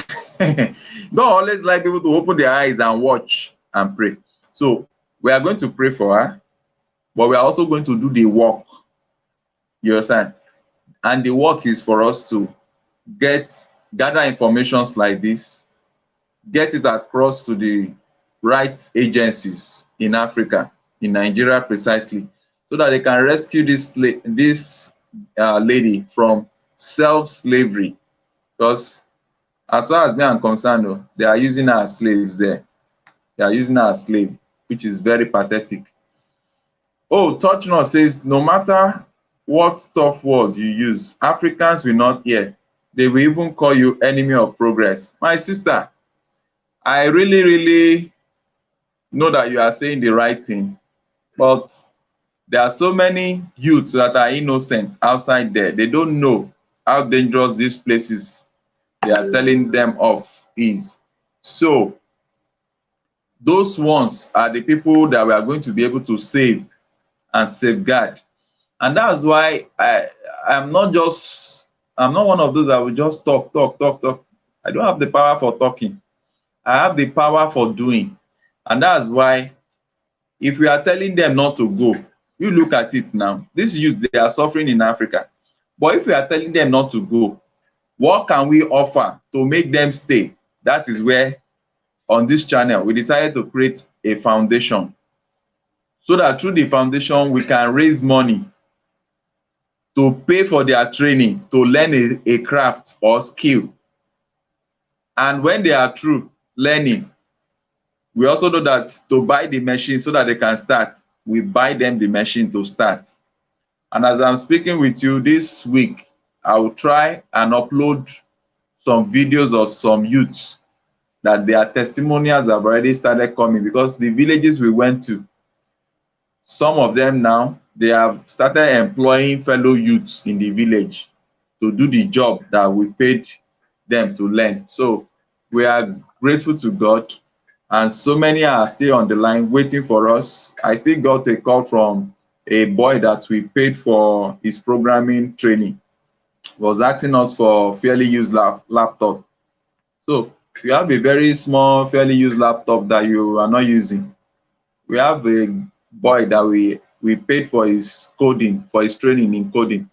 God always like people to open their eyes and watch and pray. So we are going to pray for her, but we are also going to do the work. You understand? And the work is for us to gather informations like this, get it across to the right agencies in Africa, in Nigeria precisely, so that they can rescue this lady from self-slavery. Because as far as me I'm concerned, they are using her as slaves there. They are using her as slave, which is very pathetic. Oh, Touch Not says, no matter what tough word you use, Africans will not hear. They will even call you enemy of progress. My sister, I really know that you are saying the right thing, but there are so many youths that are innocent outside there. They don't know how dangerous these places they are telling them of is. So those ones are the people that we are going to be able to save and safeguard. And that's why I'm not one of those that will just talk. I don't have the power for talking. I have the power for doing. And that's why if we are telling them not to go, you look at it now. These youth, they are suffering in Africa. But if we are telling them not to go, what can we offer to make them stay? That is where on this channel we decided to create a foundation, so that through the foundation we can raise money to pay for their training, to learn a craft or skill. And when they are through learning, we also know that to buy the machine so that they can start, we buy them the machine to start. And as I'm speaking with you this week, I will try and upload some videos of some youths that their testimonials have already started coming, because the villages we went to, some of them now, they have started employing fellow youths in the village to do the job that we paid them to learn. So we are grateful to God, and so many are still on the line waiting for us. I still got a call from a boy that we paid for his programming training was asking us for fairly used laptop. So if you have a very small, fairly used laptop that you are not using, we have a boy that we paid for his coding, for his training in coding.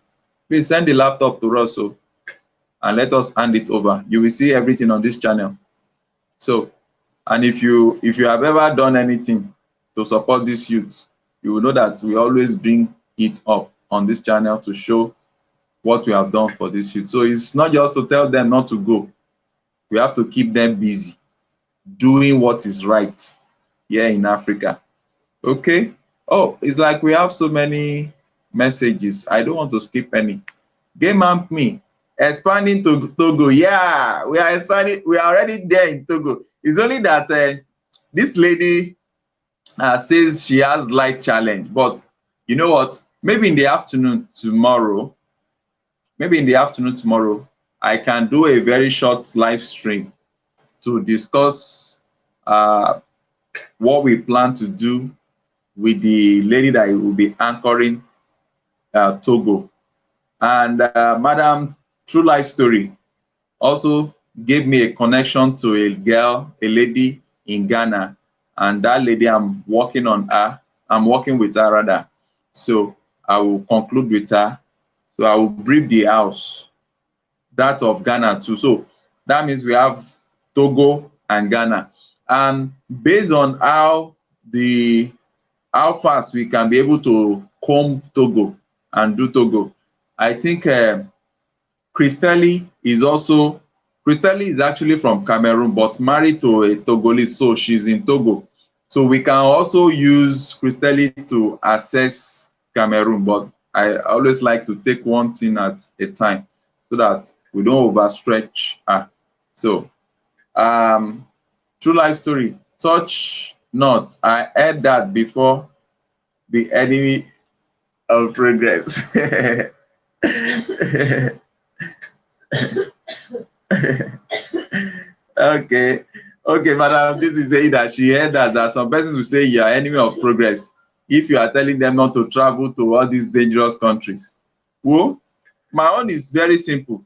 Please send the laptop to us, so, and let us hand it over. You will see everything on this channel. So, and if you have ever done anything to support this youth, you will know that we always bring it up on this channel to show what we have done for this youth. So it's not just to tell them not to go. We have to keep them busy doing what is right here in Africa. Okay. Oh, it's like we have so many messages. I don't want to skip any. Game Amp me expanding to Togo. Yeah, we are expanding. We are already there in Togo. It's only that this lady says she has light challenge, but you know what? Maybe in the afternoon tomorrow, I can do a very short live stream to discuss what we plan to do with the lady that will be anchoring Togo. And Madam True Life Story also gave me a connection to a lady in Ghana, and that lady I'm working with her rather. So I will conclude with her. So I will brief the house, that of Ghana too. So that means we have Togo and Ghana. And based on how fast we can be able to comb Togo and do Togo, I think Christelle is actually from Cameroon, but married to a Togolese, so she's in Togo. So we can also use Christelle to access Cameroon, but I always like to take one thing at a time so that we don't overstretch her. So, True Life Story, touch not. I heard that before the enemy of progress. Okay, madam, this is saying that she heard that some persons will say you are enemy of progress if you are telling them not to travel to all these dangerous countries. Well, my own is very simple.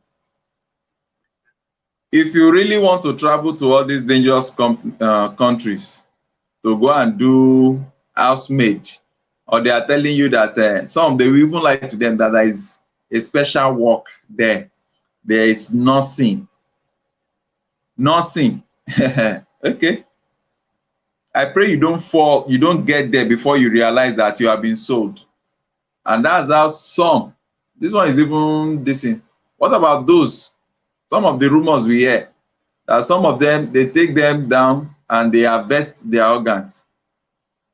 If you really want to travel to all these dangerous countries to go and do housemaid, or they are telling you that some, they will even lie to them that there is a special work there. There is nothing. Okay. I pray you don't get there before you realize that you have been sold. And that's how some, this one is even this thing. What about those? Some of the rumors we hear that some of them, they take them down and they harvest their organs.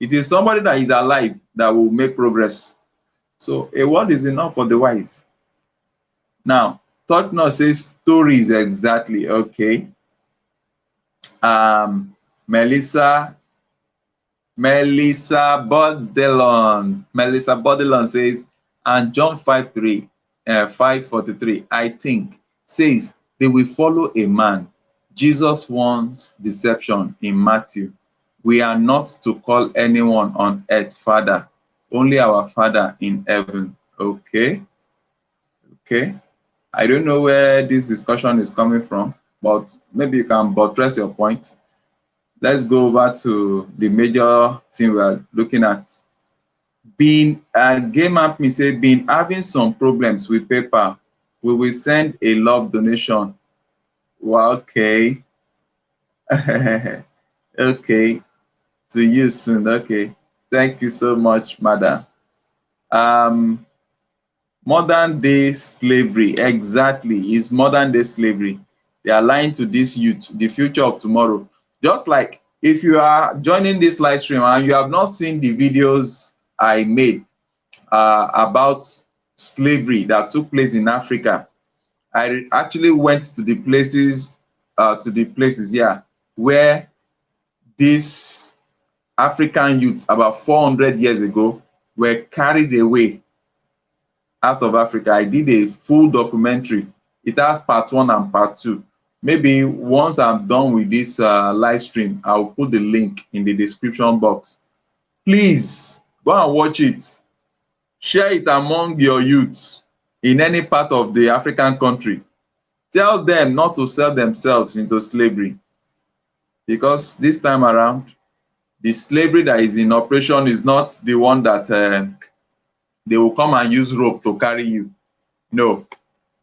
It is somebody that is alive that will make progress. So a word is enough for the wise. Now, Thought Not says stories exactly. Okay. Melissa Bordelon says, and John 5:43, I think, says they will follow a man. Jesus wants deception in Matthew. We are not to call anyone on earth Father, only our Father in heaven. Okay. I don't know where this discussion is coming from, but maybe you can buttress your point. Let's go over to the major thing we are looking at. Game App me say, been having some problems with PayPal. We will send a love donation. Well, okay. Okay. To you soon. Okay. Thank you so much, madam. Modern day slavery. Exactly. It's modern day slavery. They are lying to this youth, the future of tomorrow. Just like if you are joining this live stream and you have not seen the videos I made about slavery that took place in Africa, I actually went to the places, where these African youth about 400 years ago were carried away out of Africa. I did a full documentary. It has part 1 and part 2. Maybe once I'm done with this live stream, I'll put the link in the description box. Please go and watch it. Share it among your youth in any part of the African country. Tell them not to sell themselves into slavery, because this time around, the slavery that is in operation is not the one that they will come and use rope to carry you. No,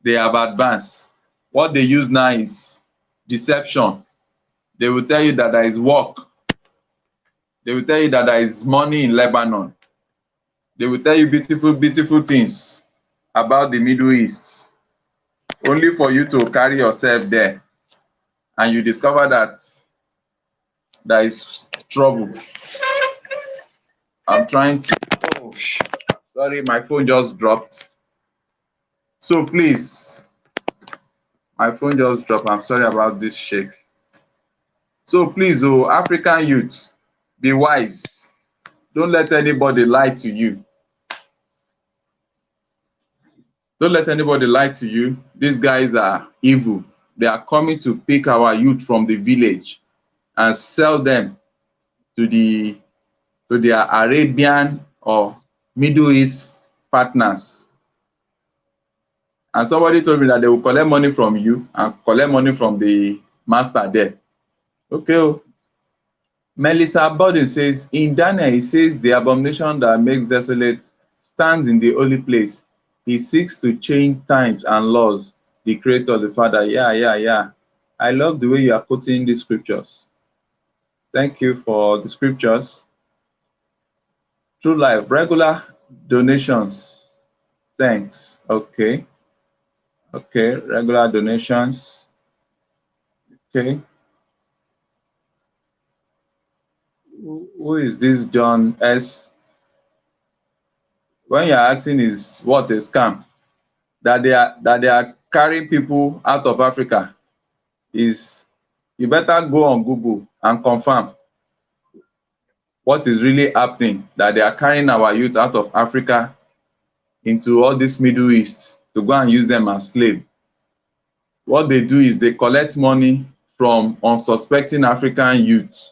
they have advanced. What they use now is deception. They will tell you that there is work. They will tell you that there is money in Lebanon. They will tell you beautiful, beautiful things about the Middle East, only for you to carry yourself there. And you discover that there is trouble. I'm trying to, oh, sorry, my phone just dropped. So please, my phone just dropped. I'm sorry about this shake. So please, oh, African youth, be wise. Don't let anybody lie to you. Don't let anybody lie to you. These guys are evil. They are coming to pick our youth from the village and sell them to their Arabian or Middle East partners. And somebody told me that they will collect money from you and collect money from the master there. Okay. Oh. Melissa Borden says, in Daniel, he says, the abomination that makes desolate stands in the holy place. He seeks to change times and laws, the creator, the father. Yeah. I love the way you are quoting the scriptures. Thank you for the scriptures. True life, regular donations. Thanks. Okay, regular donations. Okay. Who is this John S? When you're asking is what a scam, that they are carrying people out of Africa, is you better go on Google and confirm what is really happening, that they are carrying our youth out of Africa into all this Middle East to go and use them as slaves. What they do is they collect money from unsuspecting African youth,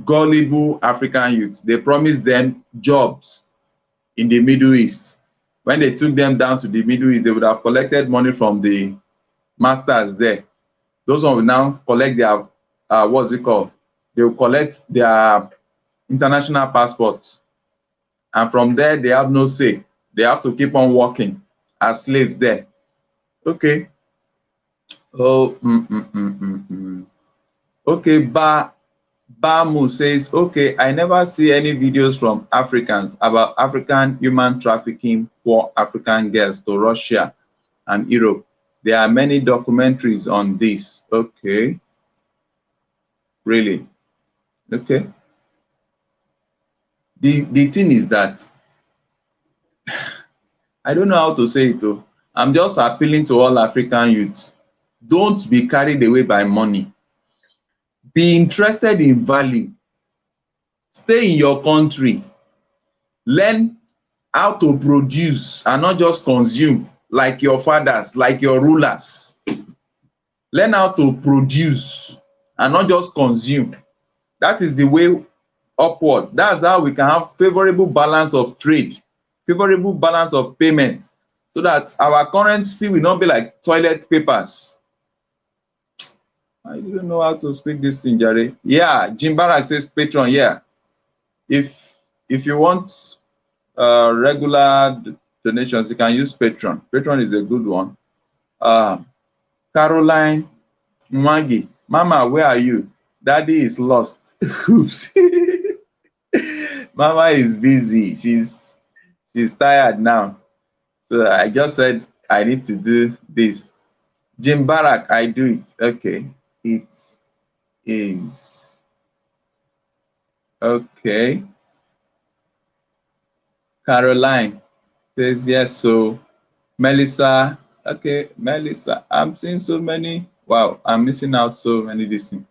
gullible African youth. They promise them jobs in the Middle East. When they took them down to the Middle East, they would have collected money from the masters there. Those ones will now collect their, what's it called? They will collect their international passports. And from there, they have no say. They have to keep on working as slaves there. Okay. Oh, Okay, Bamu says, okay, I never see any videos from Africans about African human trafficking for African girls to Russia and Europe. There are many documentaries on this. Okay. Really? Okay. The thing is that, I don't know how to say it though. I'm just appealing to all African youths. Don't be carried away by money. Be interested in value. Stay in your country. Learn how to produce and not just consume like your fathers, like your rulers. Learn how to produce and not just consume. That is the way upward. That's how we can have favorable balance of trade, favorable balance of payments, so that our currency will not be like toilet papers. I don't know how to speak this thing, Jerry. Yeah, Jim Barak says Patreon. Yeah, if you want regular donations, you can use Patreon. Patreon is a good one. Caroline Mwangi, Mama, where are you? Daddy is lost. Oops. Mama is busy. She's tired now. So I just said I need to do this. Jim Barak, I do it. Okay. It is. Okay. Caroline says yes. So Melissa, okay, Melissa, I'm seeing so many. Wow, I'm missing out so many this thing.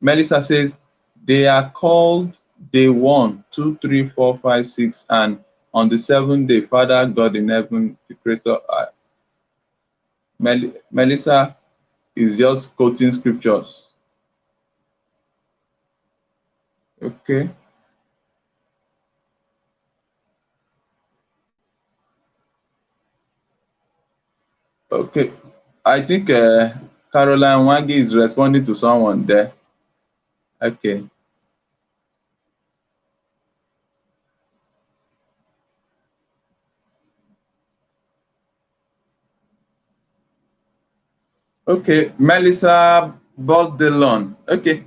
Melissa says they are called day 1, 2, 3, 4, 5, 6, and on the 7th day, Father God in heaven, the creator. Melissa is just quoting scriptures. Okay. Okay. I think Caroline Wagi is responding to someone there. Okay. Okay. Melissa Bordelon. Okay.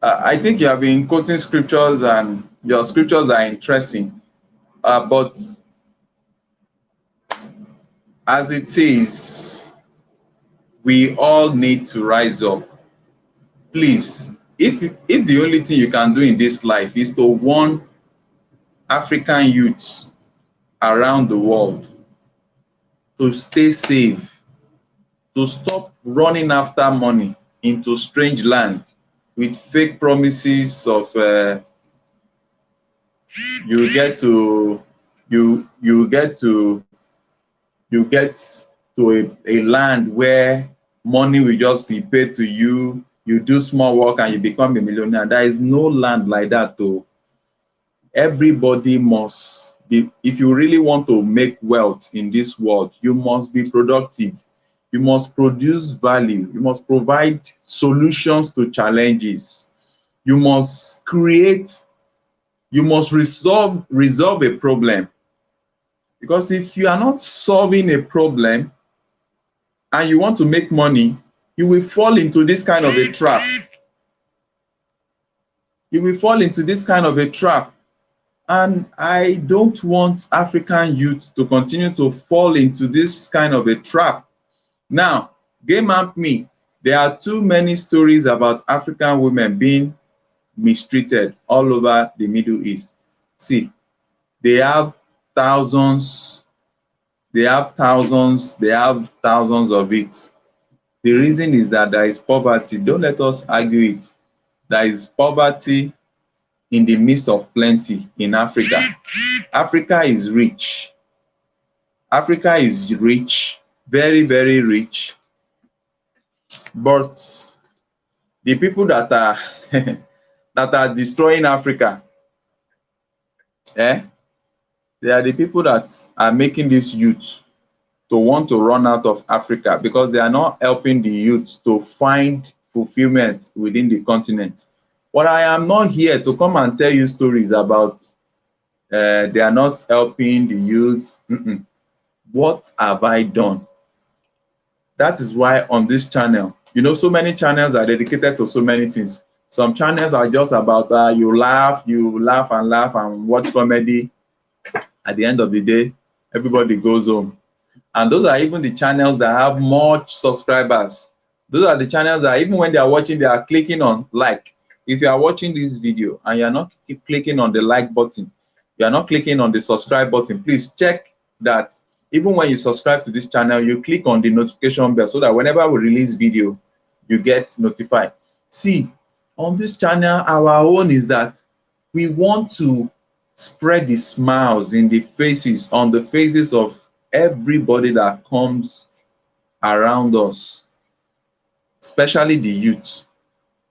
I think you have been quoting scriptures and your scriptures are interesting. But as it is, we all need to rise up. Please, if the only thing you can do in this life is to warn African youths around the world to stay safe, to stop running after money into strange land with fake promises of you get to you get to you get to a land where money will just be paid to you, you do small work and you become a millionaire. There is no land like that though. Everybody must be, if you really want to make wealth in this world, you must be productive. You must produce value. You must provide solutions to challenges. You must create, you must resolve a problem. Because if you are not solving a problem and you want to make money, you will fall into this kind of a trap. You will fall into this kind of a trap. And I don't want African youth to continue to fall into this kind of a trap. Now, game up me. There are too many stories about African women being mistreated all over the Middle East. See, they have thousands, they have thousands, they have thousands of it. The reason is that there is poverty. Don't let us argue it. There is poverty in the midst of plenty in Africa. Africa is rich. Africa is rich, very, very rich. But the people that are that are destroying Africa, they are the people that are making this youth to want to run out of Africa because they are not helping the youth to find fulfillment within the continent. But I am not here to come and tell you stories about they are not helping the youth. What have I done? That is why on this channel, you know, so many channels are dedicated to so many things. Some channels are just about you laugh and watch comedy. At the end of the day, everybody goes home. And those are even the channels that have much subscribers. Those are the channels that even when they are watching, they are clicking on like. If you are watching this video and you're not clicking on the like button, you are not clicking on the subscribe button, please check that even when you subscribe to this channel, you click on the notification bell so that whenever we release video, you get notified. See, on this channel, our own is that we want to spread the smiles in the faces, on the faces of everybody that comes around us, especially the youth.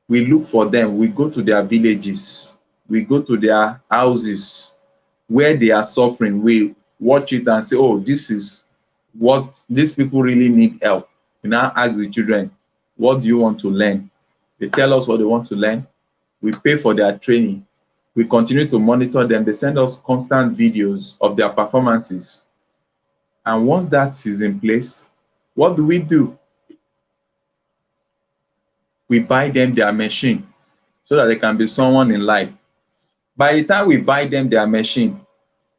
We look for them, we go to their villages, we go to their houses where they are suffering. We watch it and say, oh, this is what these people really need help. We now ask the children, what do you want to learn? They tell us what they want to learn. We pay for their training. We continue to monitor them. They send us constant videos of their performances. And once that is in place, what do? We buy them their machine so that they can be someone in life. By the time we buy them their machine,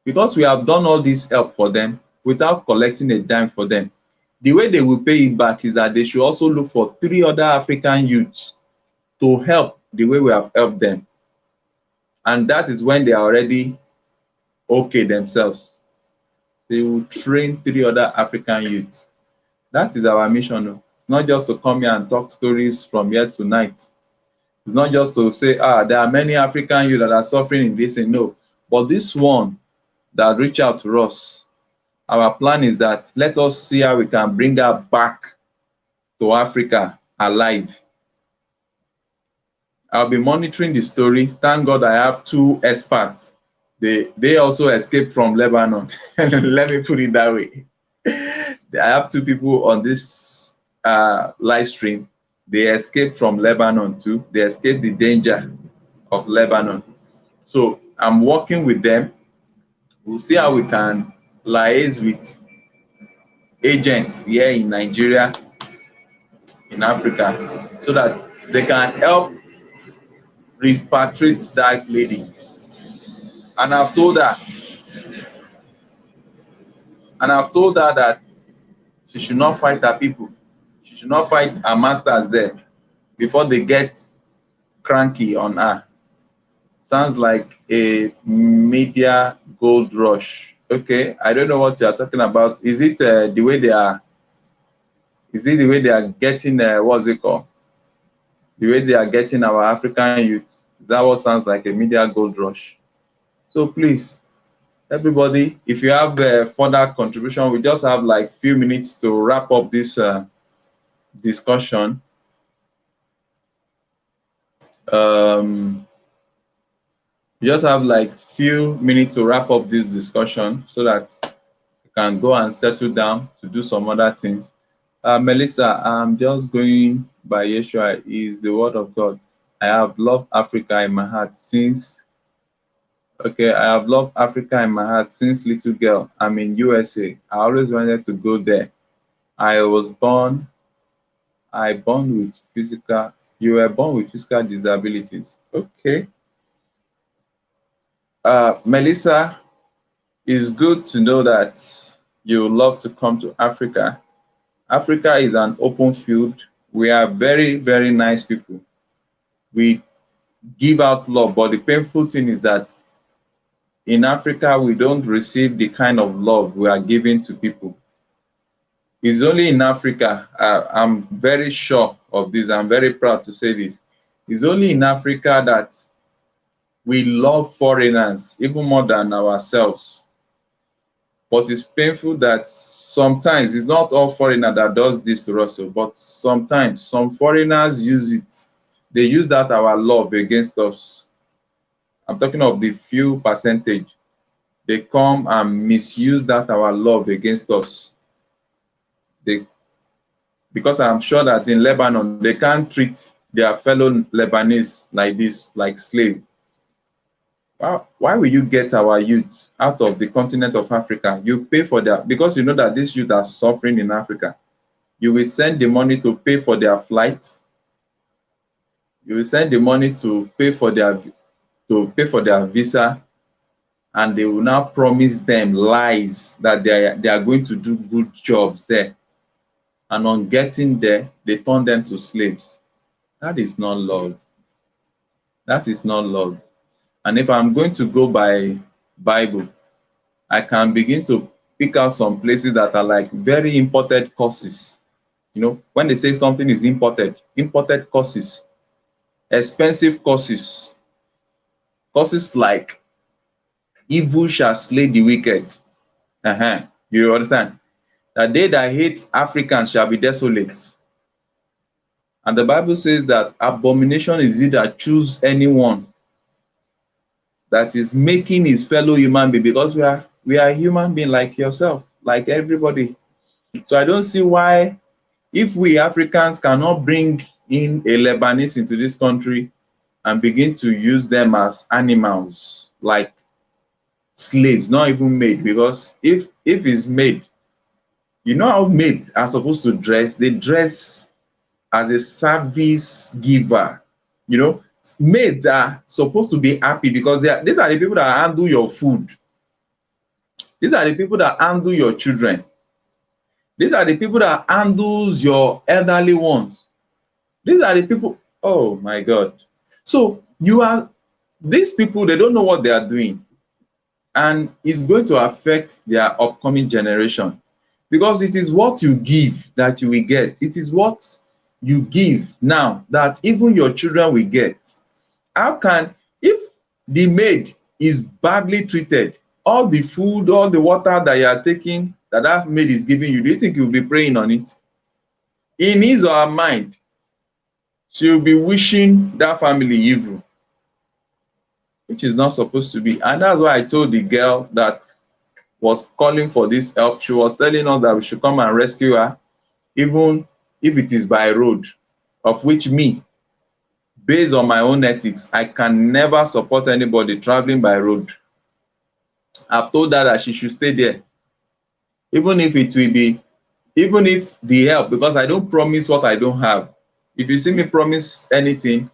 because we have done all this help for them without collecting a dime for them, the way they will pay it back is that they should also look for 3 other African youths to help the way we have helped them. And that is when they are already okay themselves. They will train 3 other African youths. That is our mission. It's not just to come here and talk stories from here to night. It's not just to say, there are many African youth that are suffering in this and no. But this one that reached out to us, our plan is that let us see how we can bring her back to Africa alive. I'll be monitoring the story. Thank God I have 2 experts. They also escaped from Lebanon. Let me put it that way. I have two people on this live stream. They escaped from Lebanon too. They escaped the danger of Lebanon. So I'm working with them. We'll see how we can liaise with agents here in Nigeria, in Africa, so that they can help repatriate that lady. And I've told her, that she should not fight her people. She should not fight her masters there before they get cranky on her. Sounds like a media gold rush. Okay, I don't know what you are talking about. Is it the way they are? Is it the way they are getting? What's it called? The way they are getting our African youth. That what sounds like a media gold rush. So please, everybody, if you have further contribution, we just have like few minutes to wrap up this discussion. We just have like few minutes to wrap up this discussion so that you can go and settle down to do some other things. Melissa, I'm just going by Yeshua is the word of God. I have loved Africa in my heart since. Okay, I have loved Africa in my heart since little girl. I'm in USA. I always wanted to go there. I was born. With physical. You were born with physical disabilities. Okay. Melissa, it's good to know that you love to come to Africa. Africa is an open field. We are very, very nice people. We give out love, but the painful thing is that in Africa, we don't receive the kind of love we are giving to people. It's only in Africa, I'm very sure of this, I'm very proud to say this. It's only in Africa that we love foreigners even more than ourselves. But it's painful that sometimes it's not all foreigner that does this to us, but sometimes some foreigners use it. They use that our love against us. I'm talking of the few percentage. They come and misuse that our love against us. Because I'm sure that in Lebanon, they can't treat their fellow Lebanese like this, like slave. Why will you get our youth out of the continent of Africa? You pay for their, because you know that these youth are suffering in Africa. You will send the money to pay for their flights. You will send the money to pay for their visa, and they will now promise them lies that they are going to do good jobs there. And on getting there, they turn them to slaves. That is not love. That is not love. And if I'm going to go by Bible, I can begin to pick out some places that are like very imported courses. You know, when they say something is imported courses, expensive courses, courses like evil shall slay the wicked. You understand? That they that hate Africans shall be desolate. And the Bible says that abomination is it that choose anyone that is making his fellow human being, because we are human being like yourself, like everybody. So I don't see why, if we Africans cannot bring in a Lebanese into this country and begin to use them as animals, like slaves, not even made. Because if it's made, you know how maids are supposed to dress? They dress as a service giver. You know, maids are supposed to be happy because these are the people that handle your food. These are the people that handle your children. These are the people that handles your elderly ones. These are the people, oh my God. So these people, they don't know what they are doing. And it's going to affect their upcoming generation. Because it is what you give that you will get. It is what you give now that even your children will get. How can, if the maid is badly treated, all the food, all the water that you are taking, that maid is giving you, do you think you will be praying on it? In his or her mind, she will be wishing that family evil, which is not supposed to be. And that's why I told the girl that was calling for this help. She was telling us that we should come and rescue her, even if it is by road, of which me, based on my own ethics, I can never support anybody traveling by road. I've told her that she should stay there, even if it will be, even if the help, because I don't promise what I don't have. If you see me promise anything,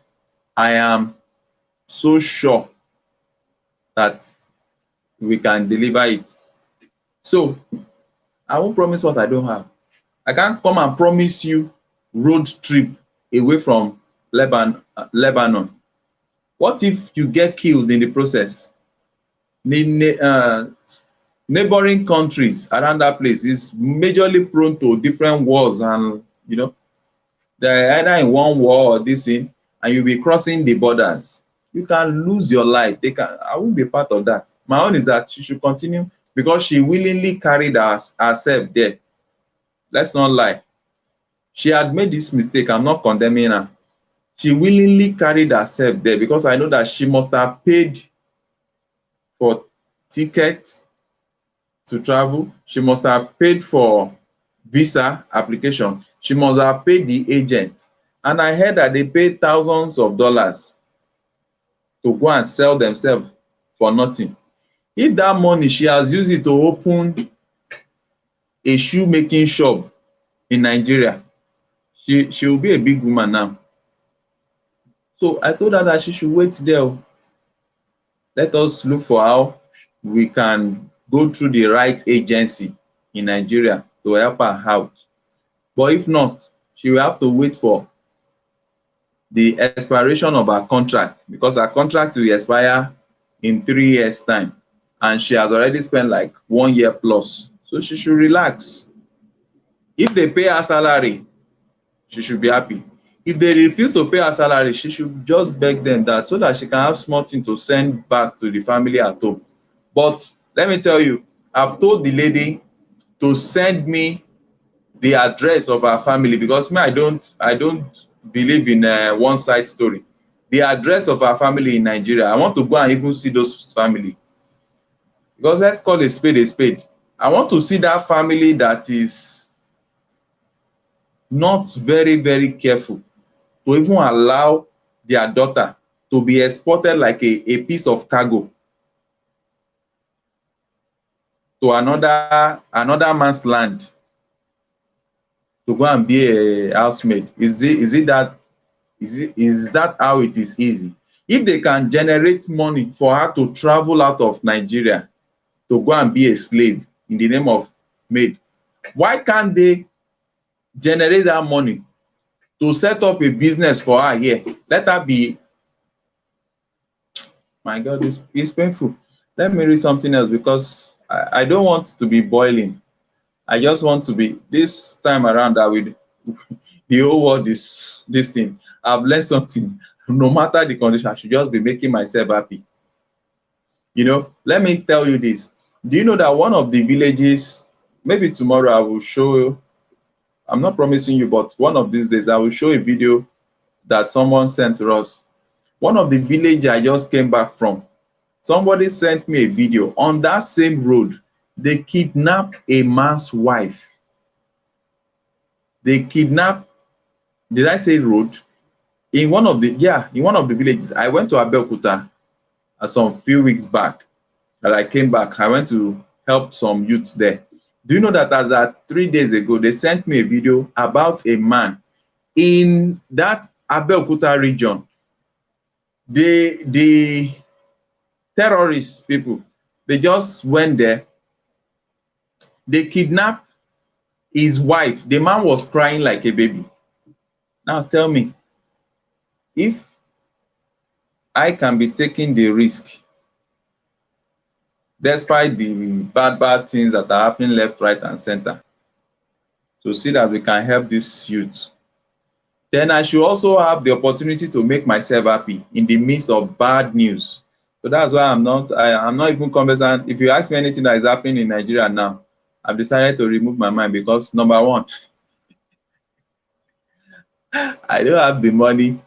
I am so sure that we can deliver it. So I won't promise what I don't have. I can't come and promise you road trip away from Lebanon. What if you get killed in the process? The neighboring countries around that place is majorly prone to different wars, and they're either in one war or this thing, and you'll be crossing the borders. You can lose your life. I won't be part of that. My own is that she should continue, because she willingly carried herself there. Let's not lie. She had made this mistake. I'm not condemning her. She willingly carried herself there, because I know that she must have paid for tickets to travel. She must have paid for visa application. She must have paid the agent. And I heard that they paid thousands of dollars to go and sell themselves for nothing. If that money, she has used it to open a shoemaking shop in Nigeria, she will be a big woman now. So I told her that she should wait there. Let us look for how we can go through the right agency in Nigeria to help her out. But if not, she will have to wait for the expiration of her contract, because her contract will expire in 3 years' time, and she has already spent like 1 year plus. So she should relax. If they pay her salary, she should be happy. If they refuse to pay her salary, she should just beg them that, so that she can have something to send back to the family at home. But let me tell you, I've told the lady to send me the address of her family, because me, I don't believe in one side story. The address of her family in Nigeria, I want to go and even see those family, because let's call a spade a spade. I want to see that family that is not very, very careful to even allow their daughter to be exported like a piece of cargo to another man's land to go and be a housemaid. Is that how it is easy? If they can generate money for her to travel out of Nigeria to go and be a slave in the name of maid, why can't they generate that money to set up a business for her here? Let her be. My God, it's painful. Let me read something else, because I don't want to be boiling. I just want to be, this time around, that with the whole world is this thing. I've learned something. No matter the condition, I should just be making myself happy. Let me tell you this. Do you know that one of the villages, maybe tomorrow I will show you, I'm not promising you, but one of these days I will show a video that someone sent to us. One of the village I just came back from, somebody sent me a video. On that same road, they kidnapped a man's wife. They kidnapped, did I say road? In one of the villages. I went to Abeokuta some few weeks back, and I came back. I went to help some youth there. Do you know that as at 3 days ago, they sent me a video about a man in that Abeokuta region. The terrorist people, they just went there. They kidnapped his wife. The man was crying like a baby. Now tell me, if I can be taking the risk, despite the bad things that are happening left, right, and center, to see that we can help this youth, then I should also have the opportunity to make myself happy in the midst of bad news. So that's why I'm not even conversant. If you ask me anything that is happening in Nigeria now, I've decided to remove my mind, because number one, I don't have the money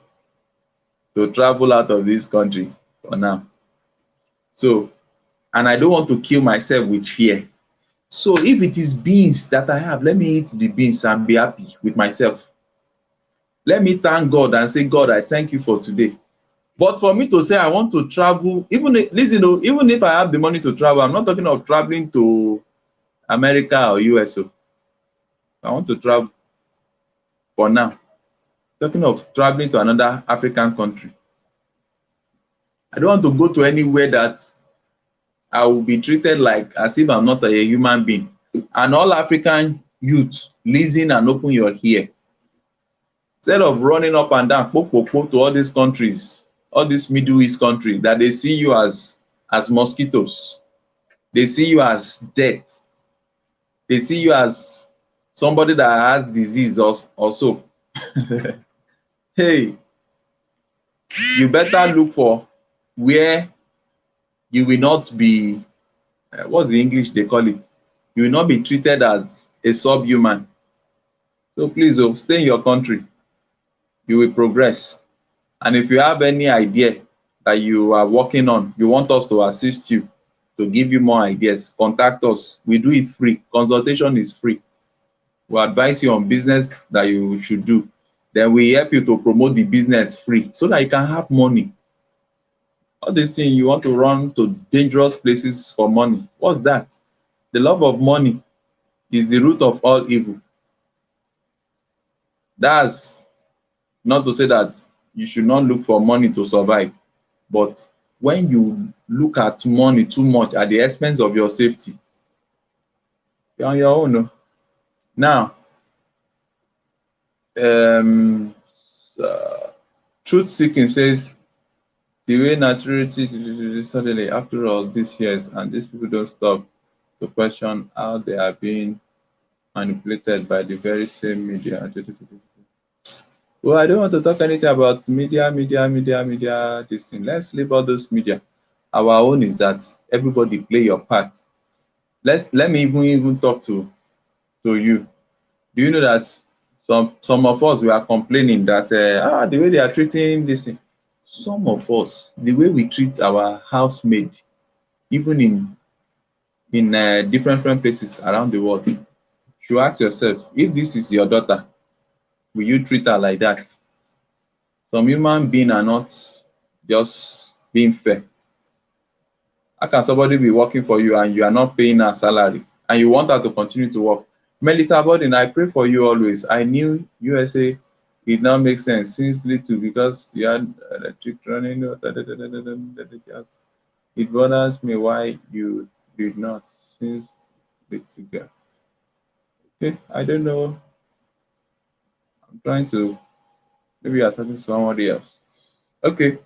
to travel out of this country for now. So, and I don't want to kill myself with fear. So if it is beans that I have, let me eat the beans and be happy with myself. Let me thank God and say, God, I thank you for today. But for me to say I want to travel, even if, listen, even if I have the money to travel, I'm not talking of traveling to America or US. I want to travel for now. Talking of traveling to another African country. I don't want to go to anywhere that I will be treated like as if I'm not a human being. And all African youth, listen and open your ear. Instead of running up and down to all these countries, all these Middle East countries, that they see you as mosquitoes. They see you as death. They see you as somebody that has disease or so. Hey, you better look for where you will not be, what's the English they call it? You will not be treated as a subhuman. So please, stay in your country. You will progress. And if you have any idea that you are working on, you want us to assist you, to give you more ideas, contact us. We do it free. Consultation is free. We advise you on business that you should do. Then we help you to promote the business free so that you can have money. All these things, you want to run to dangerous places for money. What's that? The love of money is the root of all evil. That's not to say that you should not look for money to survive. But when you look at money too much at the expense of your safety, you're on your own. No? Now, truth seeking says, the way naturally suddenly after all these years, and these people don't stop to question how they are being manipulated by the very same media. Well, I don't want to talk anything about media, this thing. Let's leave all those media. Our own is that everybody play your part. Let me even talk to you. Do you know that some of us, we are complaining that the way they are treating this thing. Some of us, the way we treat our housemaid, even in different places around the world, you ask yourself, if this is your daughter, will you treat her like that? Some human beings are not just being fair. How can somebody be working for you and you are not paying her salary and you want her to continue to work? Melissa Bodin, I pray for you always. I knew USA it now makes sense since little because you had electric running. It bothers me why you did not since little girl. Okay, I don't know. I'm trying to, maybe you're talking to somebody else. Okay.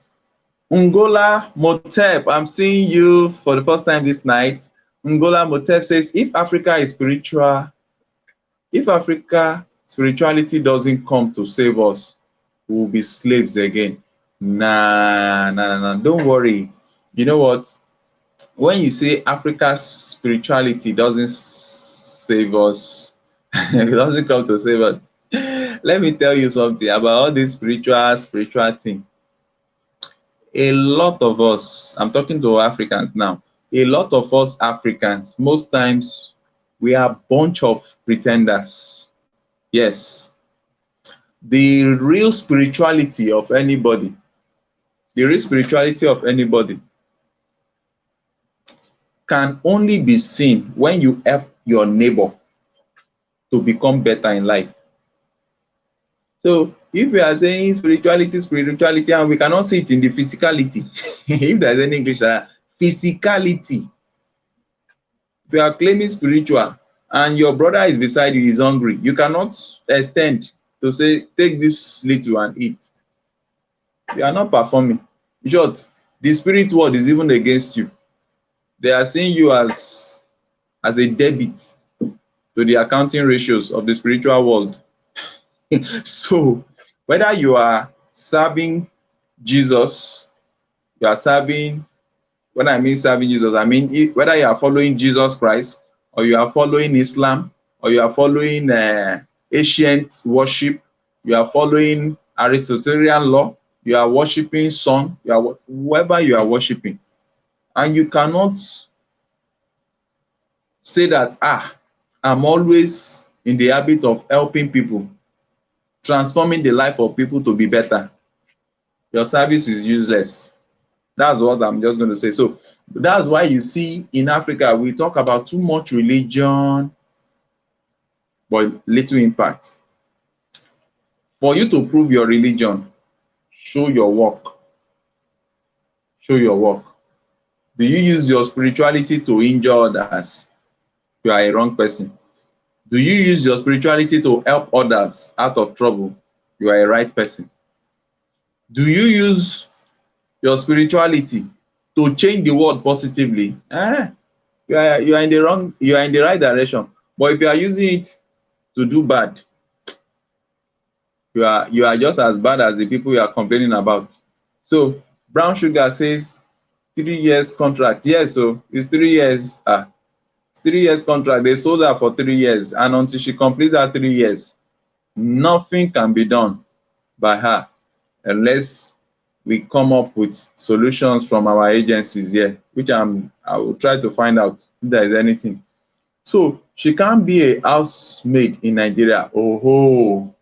Ngola Motep, I'm seeing you for the first time this night. Ngola Motep says, if Africa spirituality doesn't come to save us, we'll be slaves again. Nah, don't worry. You know what? When you say Africa's spirituality doesn't save us, it doesn't come to save us. Let me tell you something about all this spiritual thing. A lot of us, I'm talking to Africans now, a lot of us Africans, most times we are a bunch of pretenders. Yes. The real spirituality of anybody, can only be seen when you help your neighbor to become better in life. So if we are saying spirituality, and we cannot see it in the physicality, if there's any English, physicality. If you are claiming spiritual and your brother is beside you, is hungry, you cannot extend to say, take this little and eat. You are not performing. In short, the spirit world is even against you. They are seeing you as a debit to the accounting ratios of the spiritual world. So whether you are serving Jesus, you are serving, when I mean serving Jesus, I mean whether you are following Jesus Christ, or you are following Islam, or you are following ancient worship, you are following Aristotelian law, you are worshiping sun, whoever you are worshiping, and you cannot say that, I'm always in the habit of helping people, transforming the life of people to be better, your service is useless. That's what I'm just going to say. So that's why you see in Africa, we talk about too much religion, but little impact. For you to prove your religion, show your work. Show your work. Do you use your spirituality to injure others? You are a wrong person. Do you use your spirituality to help others out of trouble? You are a right person. Do you use your spirituality to change the world positively? You are in the right direction. But if you are using it to do bad, you are just as bad as the people you are complaining about. So Brown Sugar says 3 years contract. Yes, so it's 3 years. It's 3 years contract. They sold her for 3 years, and until she completes that 3 years, nothing can be done by her unless we come up with solutions from our agencies here, which I will try to find out if there is anything. So she can't be a housemaid in Nigeria. Oh,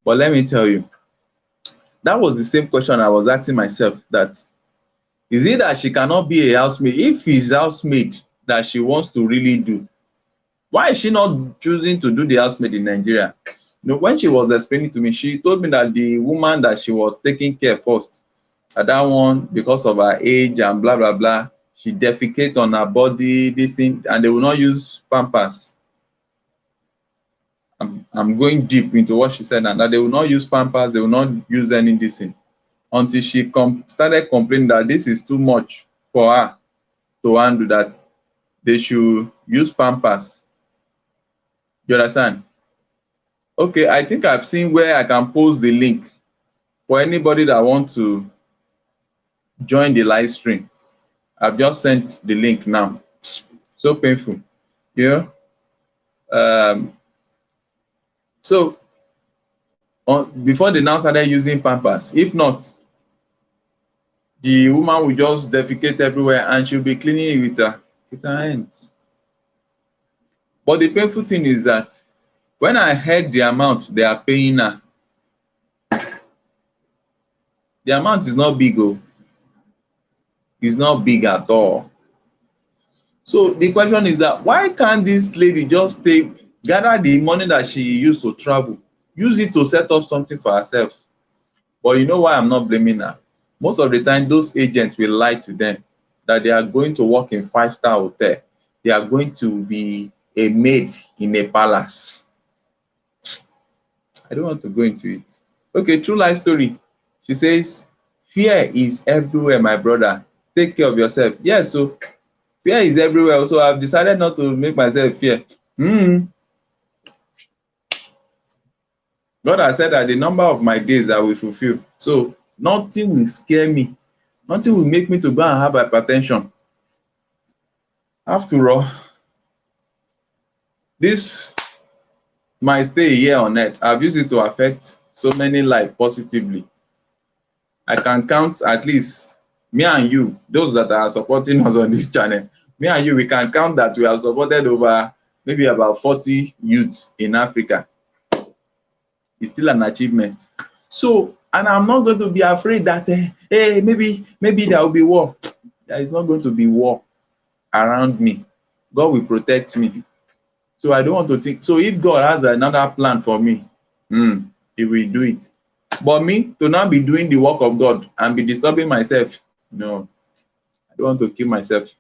but let me tell you, that was the same question I was asking myself, that is it that she cannot be a housemaid? If it's housemaid that she wants to really do, why is she not choosing to do the housemaid in Nigeria? You know, when she was explaining to me, she told me that the woman that she was taking care first, that one, because of her age and blah blah blah, she defecates on her body, this thing, and they will not use Pampers. I'm going deep into what she said, and that they will not use Pampers, they will not use any this thing, until she started complaining that this is too much for her to handle, that they should use Pampers. You understand? Okay, I think I've seen where I can post the link for anybody that wants to join the live stream. I've just sent the link now. So painful, you know. So before they now started using Pampers, if not, the woman will just defecate everywhere and she'll be cleaning it with her hands. But the painful thing is that when I heard the amount they are paying her, the amount is not big. It's not big at all. So the question is that why can't this lady just gather the money that she used to travel, use it to set up something for herself? But you know why I'm not blaming her? Most of the time, those agents will lie to them that they are going to work in 5-star hotel. They are going to be a maid in a palace. I don't want to go into it. Okay, true life story. She says, fear is everywhere, my brother. Take care of yourself. Yes, so fear is everywhere. So I've decided not to make myself fear. God has said that the number of my days I will fulfill. So nothing will scare me. Nothing will make me to go and have hypertension. After all, this my stay here on earth, I've used it to affect so many lives positively. I can count at least me and you, those that are supporting us on this channel, me and you, we can count that we have supported over maybe about 40 youths in Africa. It's still an achievement. So, and I'm not going to be afraid that, hey, maybe there will be war. There is not going to be war around me. God will protect me. So I don't want to think. So if God has another plan for me, He will do it. But me, to now be doing the work of God and be disturbing myself, no, I don't want to kill myself.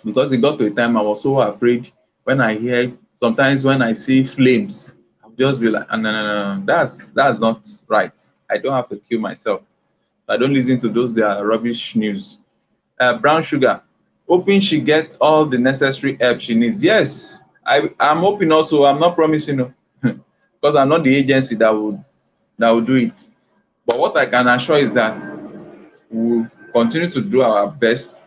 Because it got to a time I was so afraid when I hear, sometimes when I see flames, I'll just be like, no, that's not right. I don't have to kill myself. I don't listen to those that are rubbish news. Brown Sugar, hoping she gets all the necessary help she needs. Yes, I'm hoping also. I'm not promising, because I'm not the agency that will do it. But what I can assure is that we'll continue to do our best,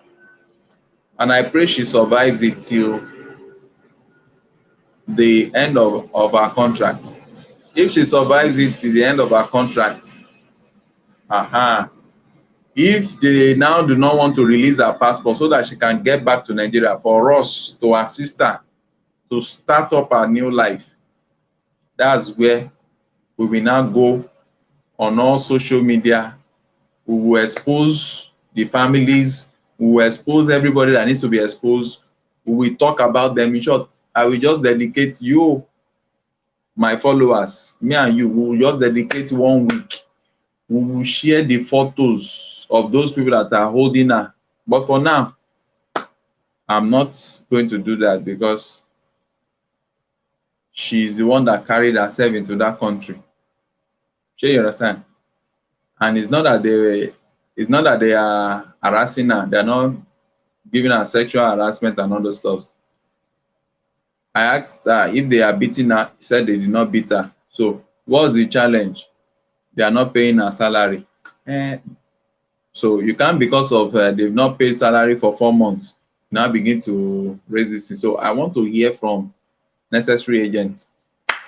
and I pray she survives it till the end of our contract. If she survives it till the end of our contract, If they now do not want to release her passport so that she can get back to Nigeria, for us to assist her to start up her new life, that's where we will now go on all social media. We will expose the families, we will expose everybody that needs to be exposed. We will talk about them. In short, I will just dedicate you, my followers, me and you, we will just dedicate 1 week. We will share the photos of those people that are holding her. But for now, I'm not going to do that because she's the one that carried herself into that country. Sure, you understand? And it's not that they are harassing her. They're not giving her sexual harassment and other stuff. I asked her if they are beating her. She said they did not beat her. So what's the challenge? They are not paying her salary. So you can't, because of they've not paid salary for 4 months, now begin to raise this. So I want to hear from necessary agents,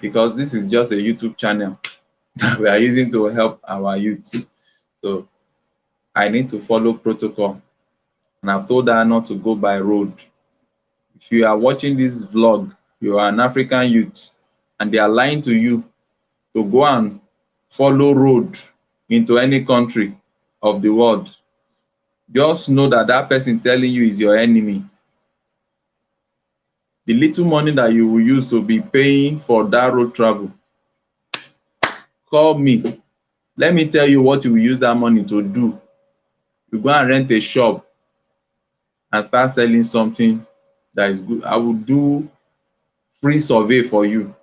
because this is just a YouTube channel that we are using to help our youth. So I need to follow protocol, and I've told her not to go by road. If you are watching this vlog, you are an African youth, and they are lying to you to go and follow road into any country of the world, just know that that person telling you is your enemy. The little money that you will use to be paying for that road travel, call me. Let me tell you what you will use that money to do. You go and rent a shop and start selling something that is good. I will do free survey for you.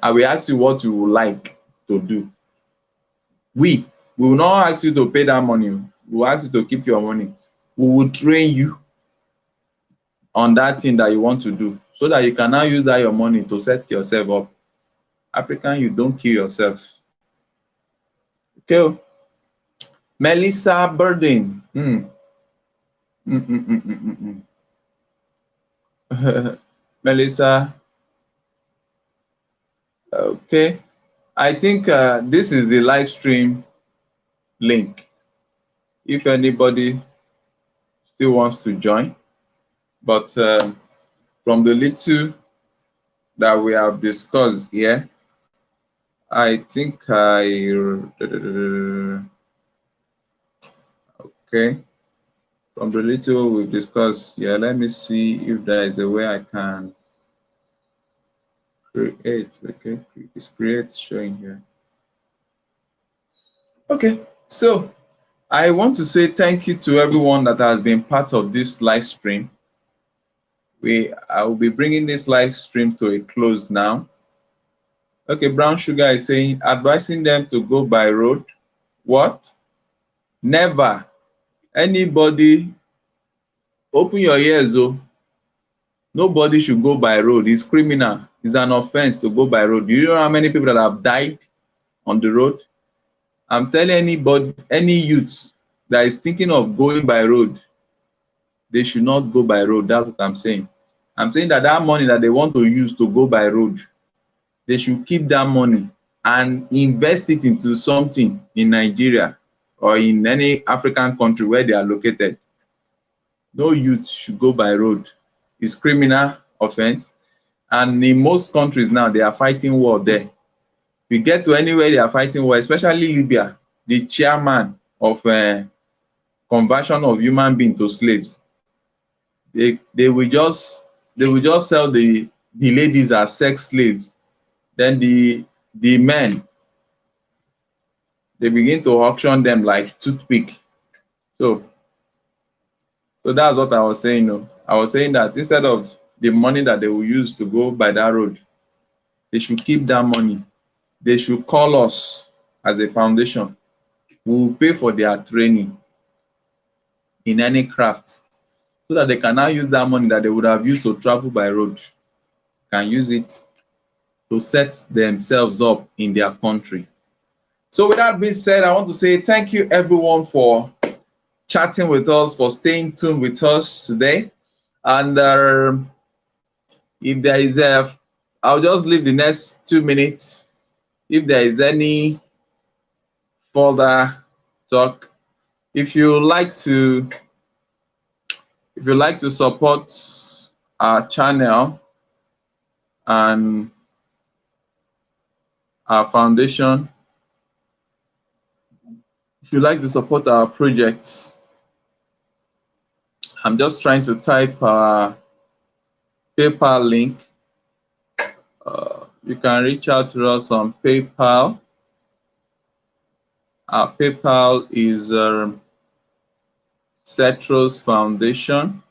I will ask you what you would like to do. We will not ask you to pay that money. We will ask you to keep your money. We will train you on that thing that you want to do, so that you can now use that your money to set yourself up. African, you don't kill yourself. Okay. Melissa Burden. Melissa. Okay. I think this is the live stream link. If anybody still wants to join, but from the little that we have discussed here, I think okay. From the little we've discussed, yeah, let me see if there is a way I can create. Okay, it's create showing here. Okay, so I want to say thank you to everyone that has been part of this live stream. I will be bringing this live stream to a close now. Okay, Brown Sugar is saying, advising them to go by road. What? Never. Anybody, open your ears though. Nobody should go by road. It's criminal. It's an offense to go by road. Do you know how many people that have died on the road? I'm telling anybody, any youth that is thinking of going by road, they should not go by road. That's what I'm saying. I'm saying that that money that they want to use to go by road, they should keep that money and invest it into something in Nigeria or in any African country where they are located. No youth should go by road. It's criminal offense. And in most countries now, they are fighting war there. We get to anywhere they are fighting war, especially Libya, the chairman of conversion of human beings to slaves. They will just sell the ladies as sex slaves. Then the men, they begin to auction them like toothpick. So that's what I was saying. No, I was saying that instead of the money that they will use to go by that road, they should keep that money. They should call us as a foundation. We will pay for their training in any craft, so that they can now use that money that they would have used to travel by road, can use it to set themselves up in their country. So with that being said, I want to say thank you everyone for chatting with us, for staying tuned with us today. And if there is I'll just leave the next 2 minutes. If there is any further talk, If you like to support our channel and our foundation, if you like to support our project, I'm just trying to type our PayPal link. You can reach out to us on PayPal. Our PayPal is Cetros Foundation,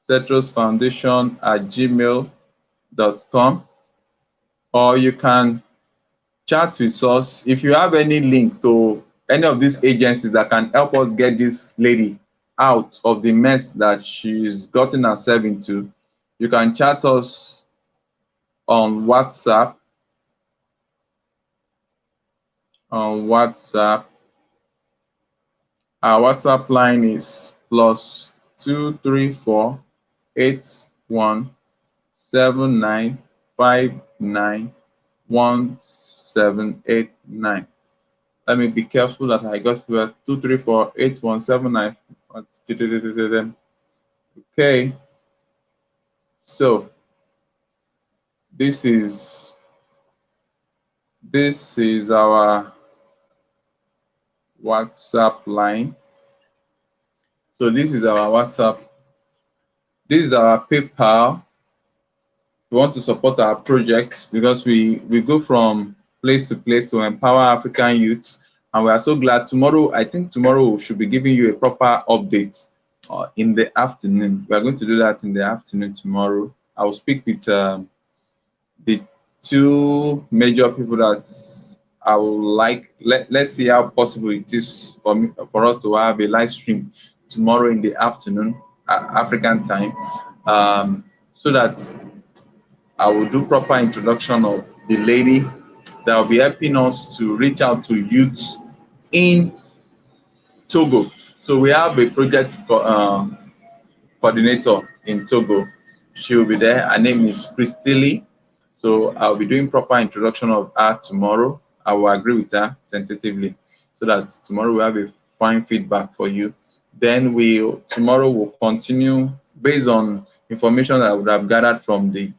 cetrosfoundation@gmail.com, or you can chat with us. If you have any link to any of these agencies that can help us get this lady out of the mess that she's gotten herself into, you can chat us on WhatsApp. Our WhatsApp line is +2348179591789. Let me be careful that I got to 2348179. Okay, so this is our WhatsApp line. So this is our WhatsApp. This is our PayPal. We want to support our projects because we go from place to place to empower African youth, and we are so glad. Tomorrow, I think tomorrow we should be giving you a proper update in the afternoon. We are going to do that in the afternoon tomorrow. I will speak with the two major people that I would like. Let's see how possible it is for us to have a live stream tomorrow in the afternoon, African time, so that I will do proper introduction of the lady that will be helping us to reach out to youth in Togo. So we have a project coordinator in Togo. She will be there. Her name is Christily. So I'll be doing proper introduction of her tomorrow. I will agree with her tentatively so that tomorrow we have a fine feedback for you. Then tomorrow we'll continue based on information that I would have gathered from the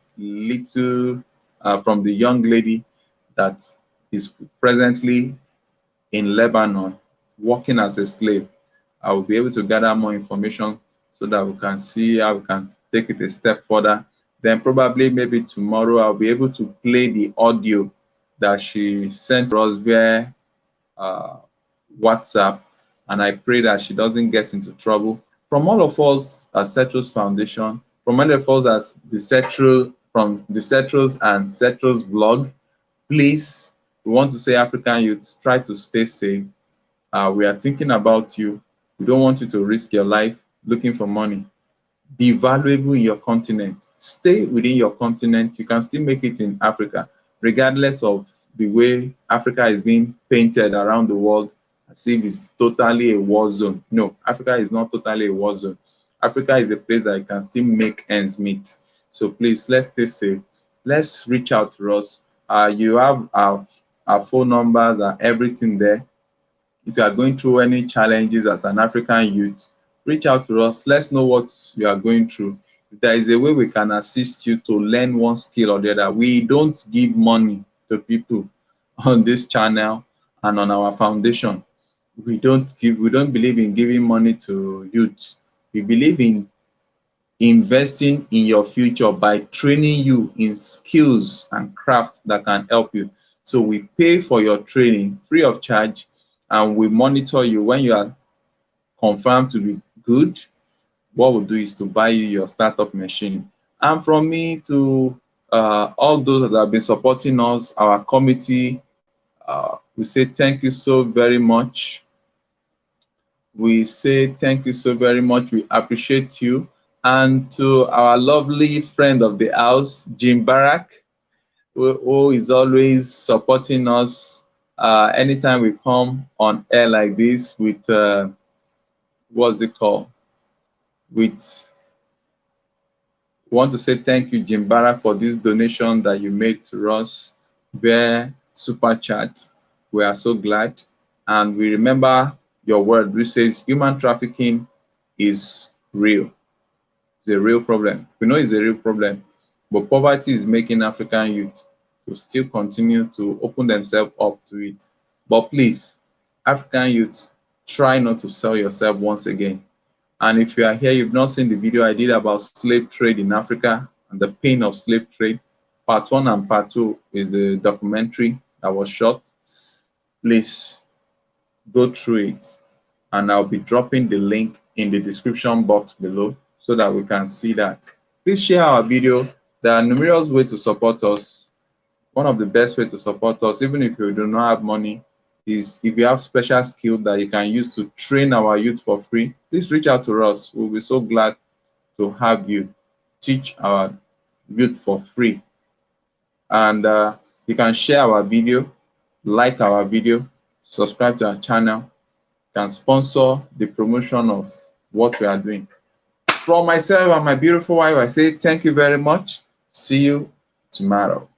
from the young lady that is presently in Lebanon working as a slave. I will be able to gather more information so that we can see how we can take it a step further. Then probably maybe tomorrow I'll be able to play the audio that she sent to us via WhatsApp, and I pray that she doesn't get into trouble. From all of us at Cetros Foundation, from all of us as from the Cetros and Cetros vlog, please, we want to say, African youth, try to stay safe. We are thinking about you. We don't want you to risk your life looking for money. Be valuable in your continent. Stay within your continent. You can still make it in Africa, regardless of the way Africa is being painted around the world as if it's totally a war zone. No, Africa is not totally a war zone. Africa is a place that you can still make ends meet. So please, let's stay safe. Let's reach out to us. You have our phone numbers and everything there. If you are going through any challenges as an African youth, reach out to us. Let's know what you are going through. If there is a way we can assist you to learn one skill or the other, we don't give money to people on this channel and on our foundation. We don't believe in giving money to youth. We believe in investing in your future by training you in skills and crafts that can help you. So we pay for your training free of charge, and we monitor you. When you are confirmed to be good, what we'll do is to buy you your startup machine. And from me to all those that have been supporting us, our committee, we say thank you so very much. We say thank you so very much. We appreciate you. And to our lovely friend of the house, Jim Barak, who is always supporting us anytime we come on air like this with, what's it called? We want to say thank you, Jim Barak, for this donation that you made to us via Super Chat. We are so glad. and we remember your word which says human trafficking is real. It's a real problem. We know it's a real problem, but poverty is making African youth to still continue to open themselves up to it. But please, African youth, try not to sell yourself once again. And if you are here, you've not seen the video I did about slave trade in Africa and the pain of slave trade. Part 1 and part 2 is a documentary that was shot. Please go through it, and I'll be dropping the link in the description box below so that we can see that. Please share our video. There are numerous ways to support us. One of the best ways to support us, even if you do not have money, is if you have special skill that you can use to train our youth for free, please reach out to us. We'll be so glad to have you teach our youth for free. And you can share our video, like our video, subscribe to our channel, can sponsor the promotion of what we are doing. From myself and my beautiful wife, I say thank you very much. See you tomorrow.